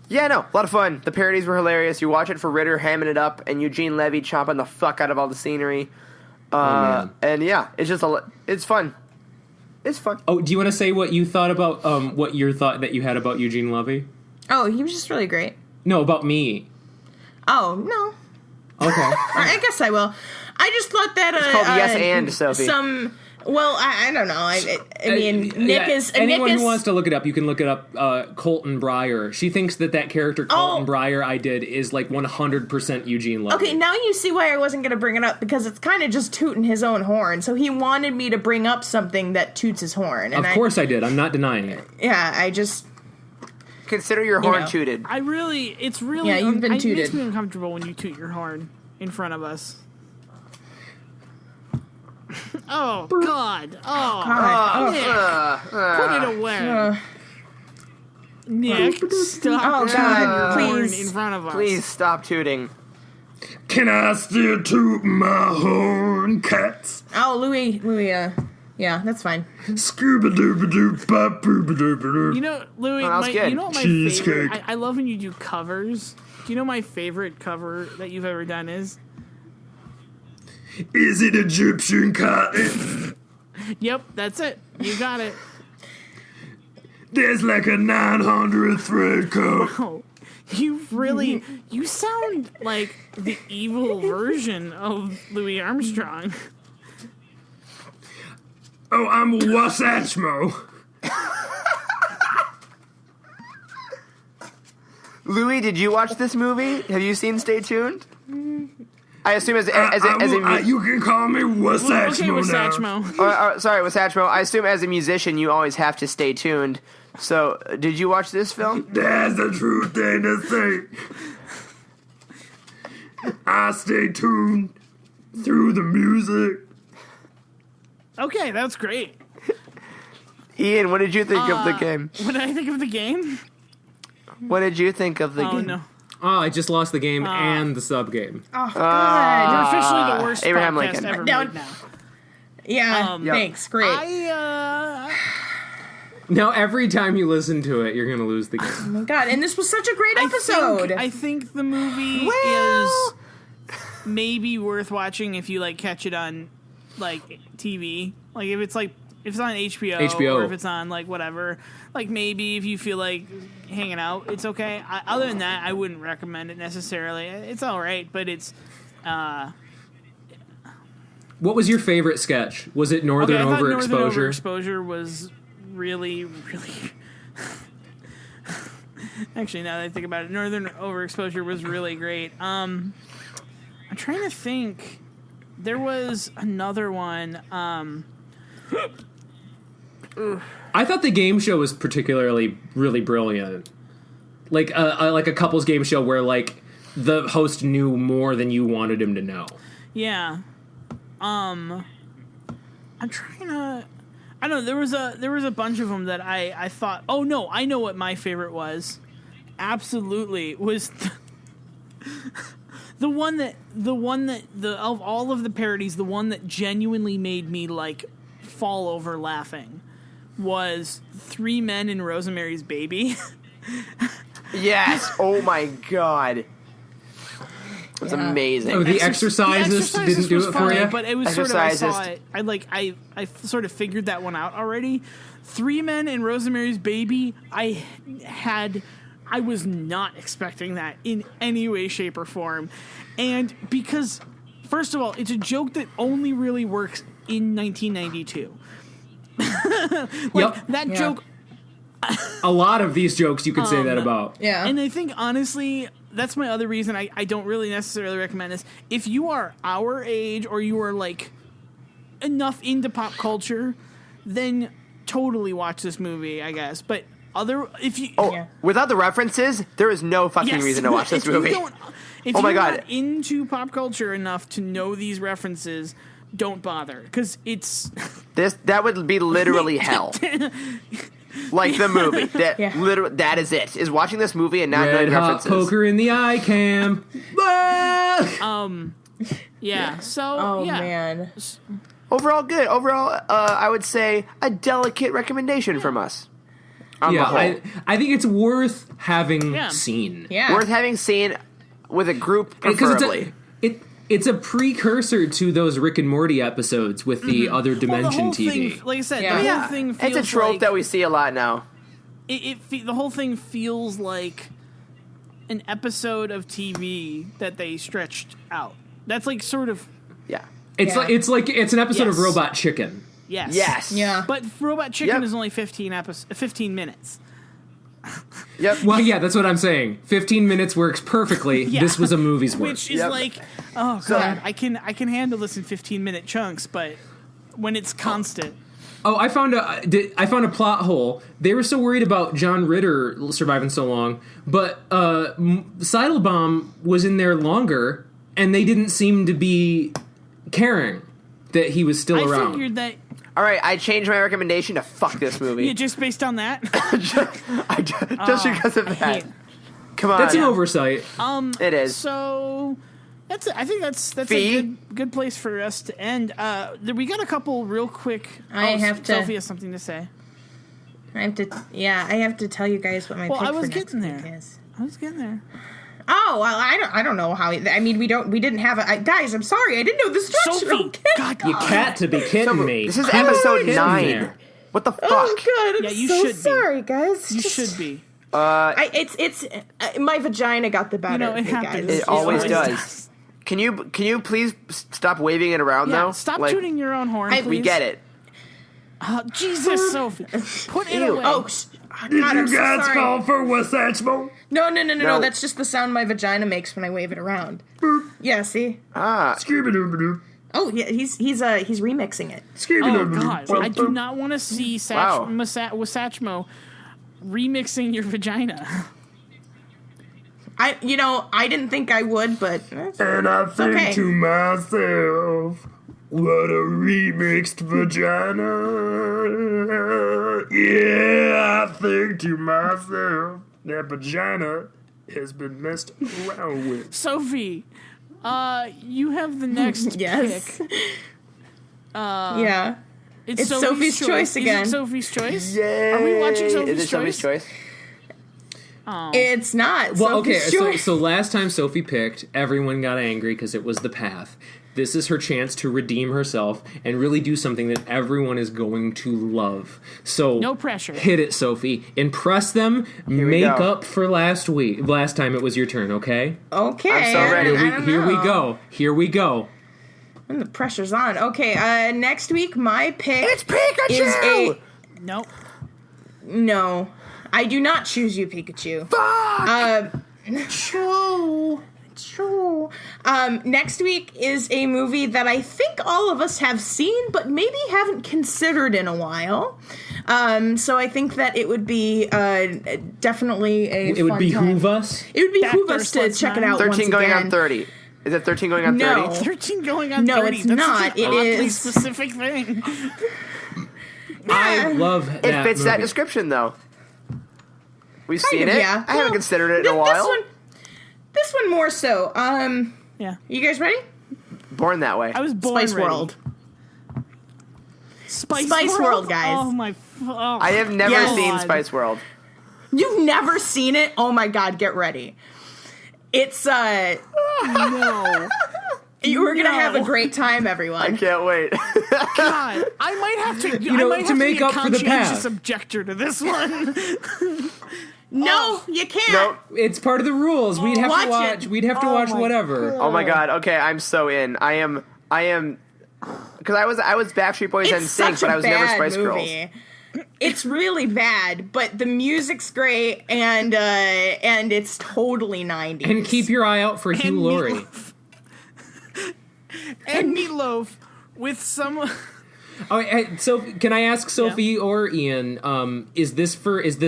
Yeah, no, a lot of fun. The parodies were hilarious. You watch it for Ritter hamming it up and Eugene Levy chopping the fuck out of all the scenery. And yeah, it's just it's fun. It's fun. Oh, do you want to say what you thought about what your thought that you had about Eugene Levy? Oh, he was just really great. No, about me. Oh, no. Okay. I guess I will. I just thought that It's called Yes and, Sophie. Well, I don't know. I mean, Nick is... Anyone Nick is, who wants to look it up, you can look it up. Colton Breyer. She thinks that character Colton Breyer I did is like 100% Eugene Levy. Okay, now you see why I wasn't going to bring it up, because it's kind of just tooting his own horn. So he wanted me to bring up something that toots his horn. And Of course I did. I'm not denying it. Yeah, I just... Consider your horn tooted. It's really... Yeah, you've been It makes tooted. me uncomfortable when you toot your horn in front of us. Oh, God. Oh, God. Nick. Put it away. Nick, stop Oh, God, tooting your horn please. in front of us. Please stop tooting. Can I still toot my horn, cats? Oh, Louis, yeah, that's fine. Scooba-dooba-doo-ba-booba-dooba-doo. You know, Louis, that was good. you know what my Cheesecake. favorite... I love when you do covers. Do you know my favorite cover that you've ever done is? Is it Egyptian cotton? Yep, that's it. You got it. There's like a 900 thread coat. Oh, you sound like the evil version of Louis Armstrong. Oh, I'm a Wasatchmo. Louis, did you watch this movie? Have you seen Stay Tuned? I assume as a you can call me Wasatchmo Okay, now. Wasatchmo. sorry, Wasatchmo. I assume as a musician you always have to stay tuned. So, did you watch this film? That's the true thing to say. I stay tuned through the music. Okay, that's great. Ian, what did you think of the game? What did I think of the game? What did you think of the Oh, game? no. Oh, I just lost the game and the sub game. Oh, God. You're officially the worst Abraham podcast Lincoln. ever No. made now. Yeah, thanks, great. Now, every time you listen to it, you're going to lose the game. Oh, my God, and this was such a great episode. I think the movie is maybe worth watching if you like catch it on like TV. Like if it's like if it's on HBO, or if it's on like whatever, like maybe if you feel like hanging out, it's okay. Other than that, I wouldn't recommend it necessarily. It's all right, but it's. What was your favorite sketch? Was it Northern I thought Overexposure? Northern Overexposure was really, really. Actually, now that I think about it, Northern Overexposure was really great. I'm trying to think. There was another one. I thought the game show was particularly really brilliant. Like a couples game show where like the host knew more than you wanted him to know. Yeah. I'm trying to. I don't know. There was a bunch of them that I thought. Oh no, I know what my favorite was. Absolutely was. The one that of all of the parodies, the one that genuinely made me like fall over laughing was Three Men and Rosemary's Baby. Yes. Oh my god. It was amazing. Oh, the exercises didn't do it for you? But it was sort of, I saw it. I sort of figured that one out already. Three Men and Rosemary's Baby, I was not expecting that in any way, shape, or form. And because, first of all, it's a joke that only really works in 1992. That joke. A lot of these jokes you could say that about. Yeah. And I think, honestly, that's my other reason I don't really necessarily recommend this. If you are our age or you are, like, enough into pop culture, then totally watch this movie, I guess. But without the references, there is no fucking reason to watch this movie. If you're not into pop culture enough to know these references, don't bother, because it's that would be literally hell. Like the movie, that is it. Is watching this movie and not knowing references. Poker in the eye cam. Yeah. So. Oh yeah. man. Overall, good. Overall, I would say a delicate recommendation from us. I think it's worth having seen. Yeah. Worth having seen with a group, preferably. It's a precursor to those Rick and Morty episodes with the other dimension TV. Thing, like I said, the whole thing feels it's a trope like, that we see a lot now. The whole thing feels like an episode of TV that they stretched out. That's like sort of It's an episode of Robot Chicken. Yes. Yeah. But Robot Chicken is only 15 minutes. Yep. Well, yeah, that's what I'm saying. 15 minutes works perfectly. Yeah. This was a movie's worth. Which is like, oh god, I can handle this in 15-minute chunks, but when it's constant. Oh, I found a plot hole. They were so worried about John Ritter surviving so long, but Seidelbaum was in there longer, and they didn't seem to be caring that he was still around. I figured that. All right, I changed my recommendation to fuck this movie. Yeah, just based on that. just because of that. Come on, that's an oversight. It is. So I think that's a good place for us to end. We got a couple real quick. Sophie has something to say. I have to tell you guys what my pick for next week is. I was getting there. Oh well, I don't know how. I mean, we didn't have a guys. I'm sorry, I didn't know the structure. Sophie, God, you cat to be kidding me. This is episode 9. What the fuck? Oh god, I'm you so should sorry, guys. You should be. It's my vagina got the better. It happens. It always does. Can you please stop waving it around though? Stop tooting your own horn. Please. We get it. Jesus, Sophie, put it away. Oh, God, I'm so sorry. call for Wasatchmo? No. That's just the sound my vagina makes when I wave it around. Yeah, see? Scooby-Doo-ba-doo. Oh, yeah, he's remixing it. Oh, God. I do not want to see Wasatchmo remixing your vagina. I didn't think I would, but... And I think to myself... What a remixed vagina. Yeah, I think to myself, that vagina has been messed around with. Sophie, you have the next yes. pick. Yeah. It's Sophie's choice again. Is it Sophie's choice? Yeah. Are we watching Sophie's choice? Is it Sophie's choice? Oh. It's not. Well, Sophie's choice. So last time Sophie picked, everyone got angry because it was The Path. This is her chance to redeem herself and really do something that everyone is going to love. So no pressure. Hit it, Sophie. Impress them. Make up for last time it was your turn, okay? Okay. I'm so ready. Here we go. Here we go. And the pressure's on. Okay, next week my pick It's Pikachu! Nope. No. I do not choose you, Pikachu. Fuck! True. Next week is a movie that I think all of us have seen, but maybe haven't considered in a while. So I think that it would be definitely a It would fun behoove time. us. It would behoove Back us to first, check it let's out 13 once going again. on 30. Is it 13 going on 30? No. 13 going on No, 30. it's That's not. Such It an oddly is- specific thing. I love that It fits that movie. description, though. We've Kind seen of, it. yeah. I haven't Well, considered it in a while. This one more so. Yeah. You guys ready? Born that way. I was born Spice ready. World. Spice World, guys. Oh, my... Oh. I have never Yes. seen God. Spice World. You've never seen it? Oh my god, get ready. It's No. you're gonna have a No. great time, I everyone. can't wait. God, I might have to. know, I might have to make be a up for the conscientious past. objector to this one. No, you can't. Nope. It's part of the rules. We'd have Watch to watch. it. We'd have to watch my whatever. Oh my god. Okay, I'm so in. I am. Because I was Backstreet Boys and It's Sync, such but I a was never bad Spice Girls. movie. It's really bad, but the music's great, and it's totally 90s. And keep your eye out for Hugh And Laurie. Meatloaf. And Meatloaf with some. Oh, so can I ask Sophie or Ian? Is this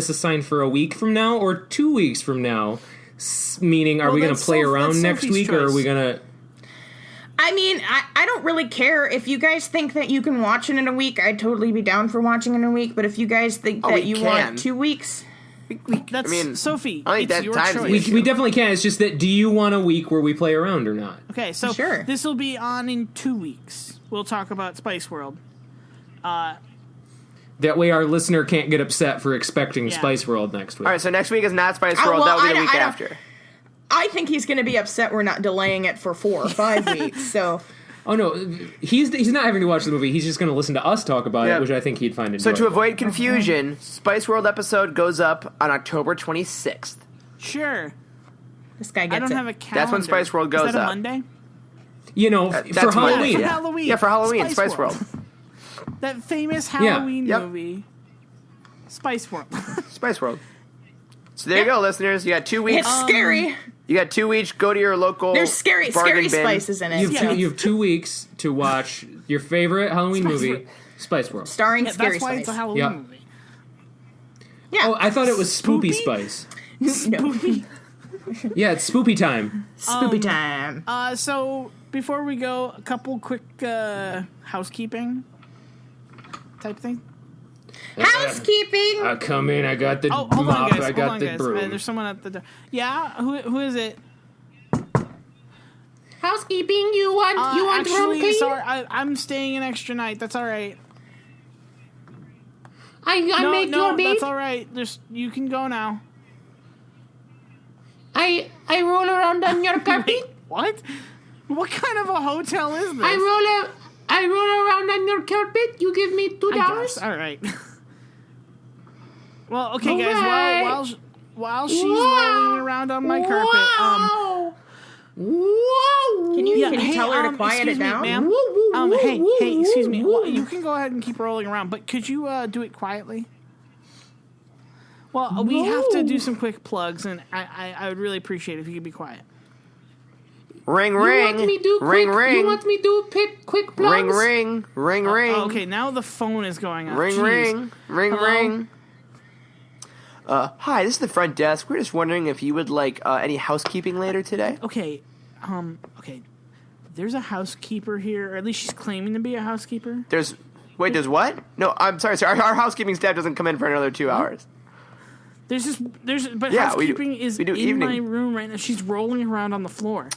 assigned for a week from now or 2 weeks from now? Meaning, are we going to that's play Soph- around that's next Sophie's week, or are choice. we going to? I mean, I don't really care. If you guys think that you can watch it in a week, I'd totally be down for watching it in a week. But if you guys think Oh, that we you can. want 2 weeks, That's Sophie. I think It's that your time's the choice. issue. We definitely can. It's just that. Do you want a week where we play around or not? Okay, so Sure. this will be on in 2 weeks. We'll talk about Spice World. That way, our listener can't get upset for expecting Yeah. Spice World next week. All right, so next week is not Spice Oh, World. well, that will be I the don't- week I don't- after. I think he's going to be upset we're not delaying it for 4 or 5 weeks. So Oh no, he's not having to watch the movie. He's just going to listen to us talk about Yeah. it, which I think he'd find So enjoyable. to avoid confusion, Spice World episode goes up on October 26th. Sure. this guy gets I don't it. have a calendar. That's when Spice World goes Is that a up. Monday? you know, That's for Monday. Halloween. For Halloween. Yeah, for Halloween, Spice World. That famous Halloween Yep. movie. Spice World. Spice World. So there you go, listeners. You got 2 weeks. It's scary. You got 2 weeks. Go to your local There's scary bargain bin. spices in it. You have, Yeah. you have 2 weeks to watch your favorite Halloween Spice movie, World. Spice World. Starring Yeah, Scary that's why Spice. it's a Halloween Yeah. movie. Yeah. Oh, I thought it was Spoopy Spoopy? Spice. No. Yeah, it's Spoopy time. Spoopy time. So before we go, a couple quick housekeeping type thing. Housekeeping. I come in, I got the Oh, hold mop, on, guys. I Hold got on, the guys. broom. There's someone at the door. Yeah, who is it? Housekeeping. You want room Actually, clean? sorry, I'm staying an extra night. That's all right. I make no, your bed. that's all right. You can go now. I roll around on your carpet. What? What kind of a hotel is this? I roll around on your carpet. You give me $2. I guess. All right. Well, okay, guys. Alright. While she's rolling around on my carpet, Whoa! Can you hey, tell her to quiet excuse it me, down? ma'am. Hey, excuse me. Well, you can go ahead and keep rolling around, but could you do it quietly? Well, we have to do some quick plugs, and I would really appreciate it if you could be quiet. Ring, ring. Ring, ring. You want me to do quick plugs? Ring, ring. Ring, ring. Okay, now the phone is going off. Ring, Jeez. ring. Ring, Hello? ring. Hi, this is the front desk. We're just wondering if you would like any housekeeping later today. Okay, okay. There's a housekeeper here, or at least she's claiming to be a housekeeper. There's what? No, I'm sorry, sir. Our housekeeping staff doesn't come in for another 2 hours. But Yeah, housekeeping is we do in evening. my room right now. She's rolling around on the floor.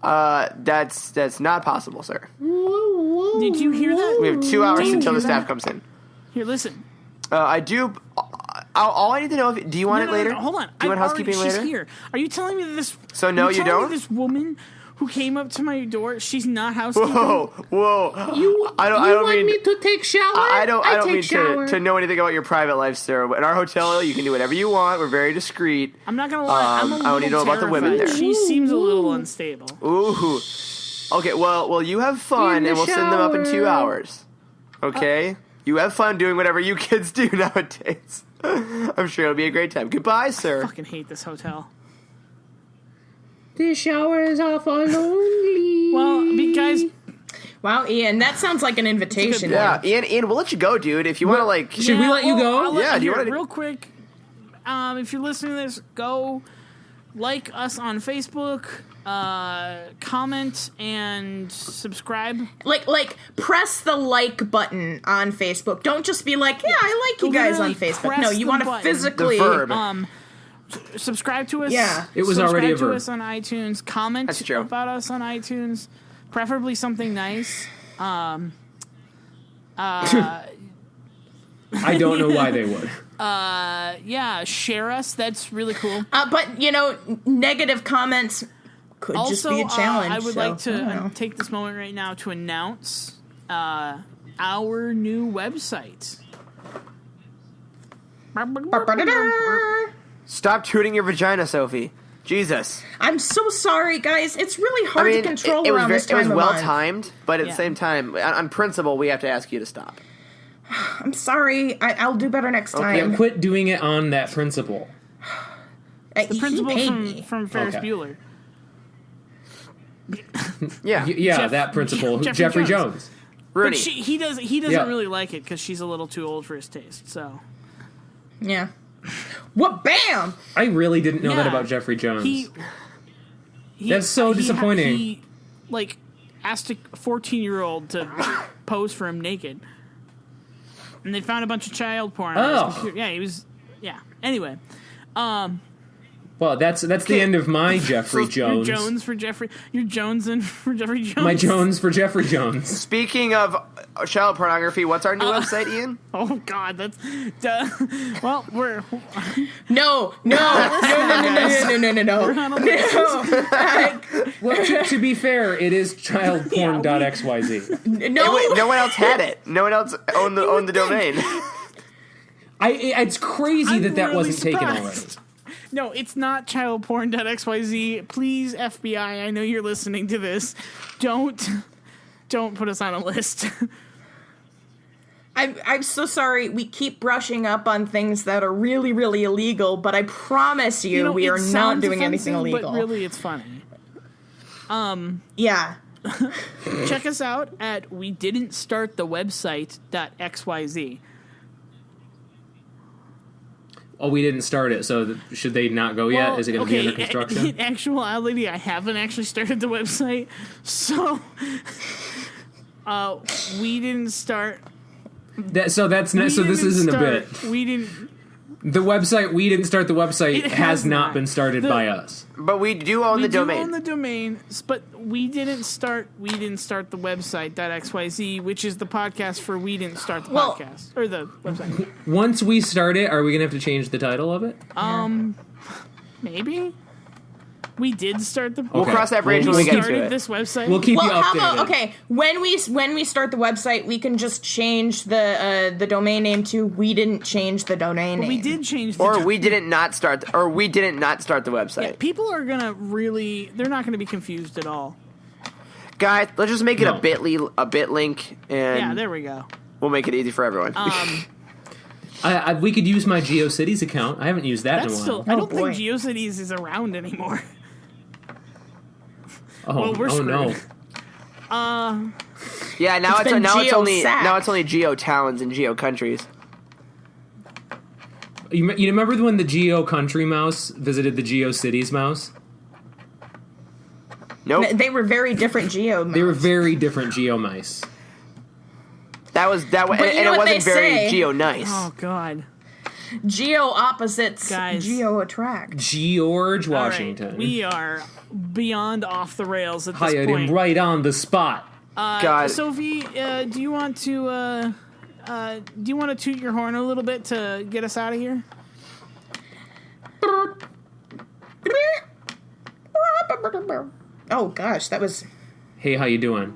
That's not possible, sir. Did you hear that? We have 2 hours Did you until the hear staff that? comes in. Here, listen. I do. All I need to know if do you want it later? No, hold on. Do you want housekeeping She's later? here. Are you telling me that this? So no, are you telling me don't? This woman who came up to my door. She's not housekeeping. Whoa! I don't want mean me to take shower? I don't mean shower. to know anything about your private life, sir. In our hotel, you can do whatever you want. We're very discreet. I'm not gonna lie. I'm a little I don't need to know about the women terrified. there. She seems a little unstable. Ooh. Okay. Well, you have fun, and we'll send them up in 2 hours. Okay. You have fun doing whatever you kids do nowadays. I'm sure it'll be a great time. Goodbye, sir. I fucking hate this hotel. The showers are for lonely. Well, guys. Wow, Ian, that sounds like an invitation. Yeah, Ian, we'll let you go, dude. If you want to, like... Should we let you go? Yeah, do you want to... Real quick, if you're listening to this, go like us on Facebook, comment, and subscribe. Like, press the like button on Facebook. Don't just be like, yeah, I like you guys on Facebook. press No, you the want to button. physically... The verb. Subscribe to us. Yeah. It was already a Subscribe to verb. us on iTunes. Comment That's true. about us on iTunes. Preferably something nice. I don't know why they would. Yeah, share us. That's really cool. But, negative comments could just be a challenge. I would so, like I don't to know. take this moment right now to announce our new website. Stop tooting your vagina, Sophie. Jesus. I'm so sorry, guys. It's really hard to control it was around this time it was of well month. timed, but at Yeah. the same time, on principle, we have to ask you to stop. I'm sorry. I'll do better next time. Yeah, quit doing it on that principle. The principal paid me. from Ferris Okay. Bueller. Yeah. Yeah, that principle. Jeffrey Jeffrey Jones. Jones. Rooney. But he doesn't Yeah. really like it because she's a little too old for his taste. So Yeah. What? Bam! I really didn't know that Yeah. about Jeffrey Jones. he That's so disappointing. He asked a 14-year-old to pose for him naked, and they found a bunch of child porn on his computer. Yeah, he was. Yeah. Anyway, Well, that's the end of my Jeffrey Jones. You're Jones for Jeffrey. You're Jonesing for Jeffrey Jones. My Jones for Jeffrey Jones. Speaking of child pornography, what's our new website, Ian? Oh God, that's. Well, we're. No. We're on a list. Well, to be fair, it is childporn.xyz. No. Wait, no one else had it. No one else owned the domain. It's crazy that really wasn't taken surprised. already. No, it's not childporn.xyz. Please, FBI, I know you're listening to this. Don't put us on a list. I'm so sorry. We keep brushing up on things that are really, really illegal, but I promise you, we it are not sounds doing anything offensive, illegal. But really, it's funny. Yeah. Check us out at we didn't start the website.xyz. Oh, we didn't start it, so should they not go yet? Well, Is it going to be under construction? In actuality, I haven't actually started the website, so we didn't start. So this isn't a bit. We didn't. The website, we didn't start the website, It has has not not. been started by us. But we do own the domain. We own the domain, but we didn't start the website.xyz, which is the podcast for We Didn't Start the Podcast. Or the website. Once we start it, are we going to have to change the title of it? Maybe? We did start the We'll cross that bridge We'll when we get to started it. this website. We'll keep Well, you how updated. about when we start the website, we can just change the domain name to We Didn't Change the Domain Name. we did change the Or we didn't not start the website. Yeah, people are gonna they're not gonna be confused at all. Guys, let's just make it No. a bit link, and Yeah, there we go. we'll make it easy for everyone. We could use my GeoCities account. I haven't used that That's in a still while. I don't boy. think GeoCities is around anymore. Oh, we're oh no. Yeah, now been it's only geo-sacked. geo towns and geo countries. You remember when the Geo Country mouse visited the GeoCities mouse? Nope. They were very different geo. They were very different Geo mice. That was you know and what it they wasn't very say? geo nice. Oh God, Geo opposites Guys. geo attract. George All right, Washington. we are beyond off the rails at this hired point. him right on the spot. God. Sophie, do you want to toot your horn a little bit to get us out of here? Oh gosh, that was. Hey, how you doing?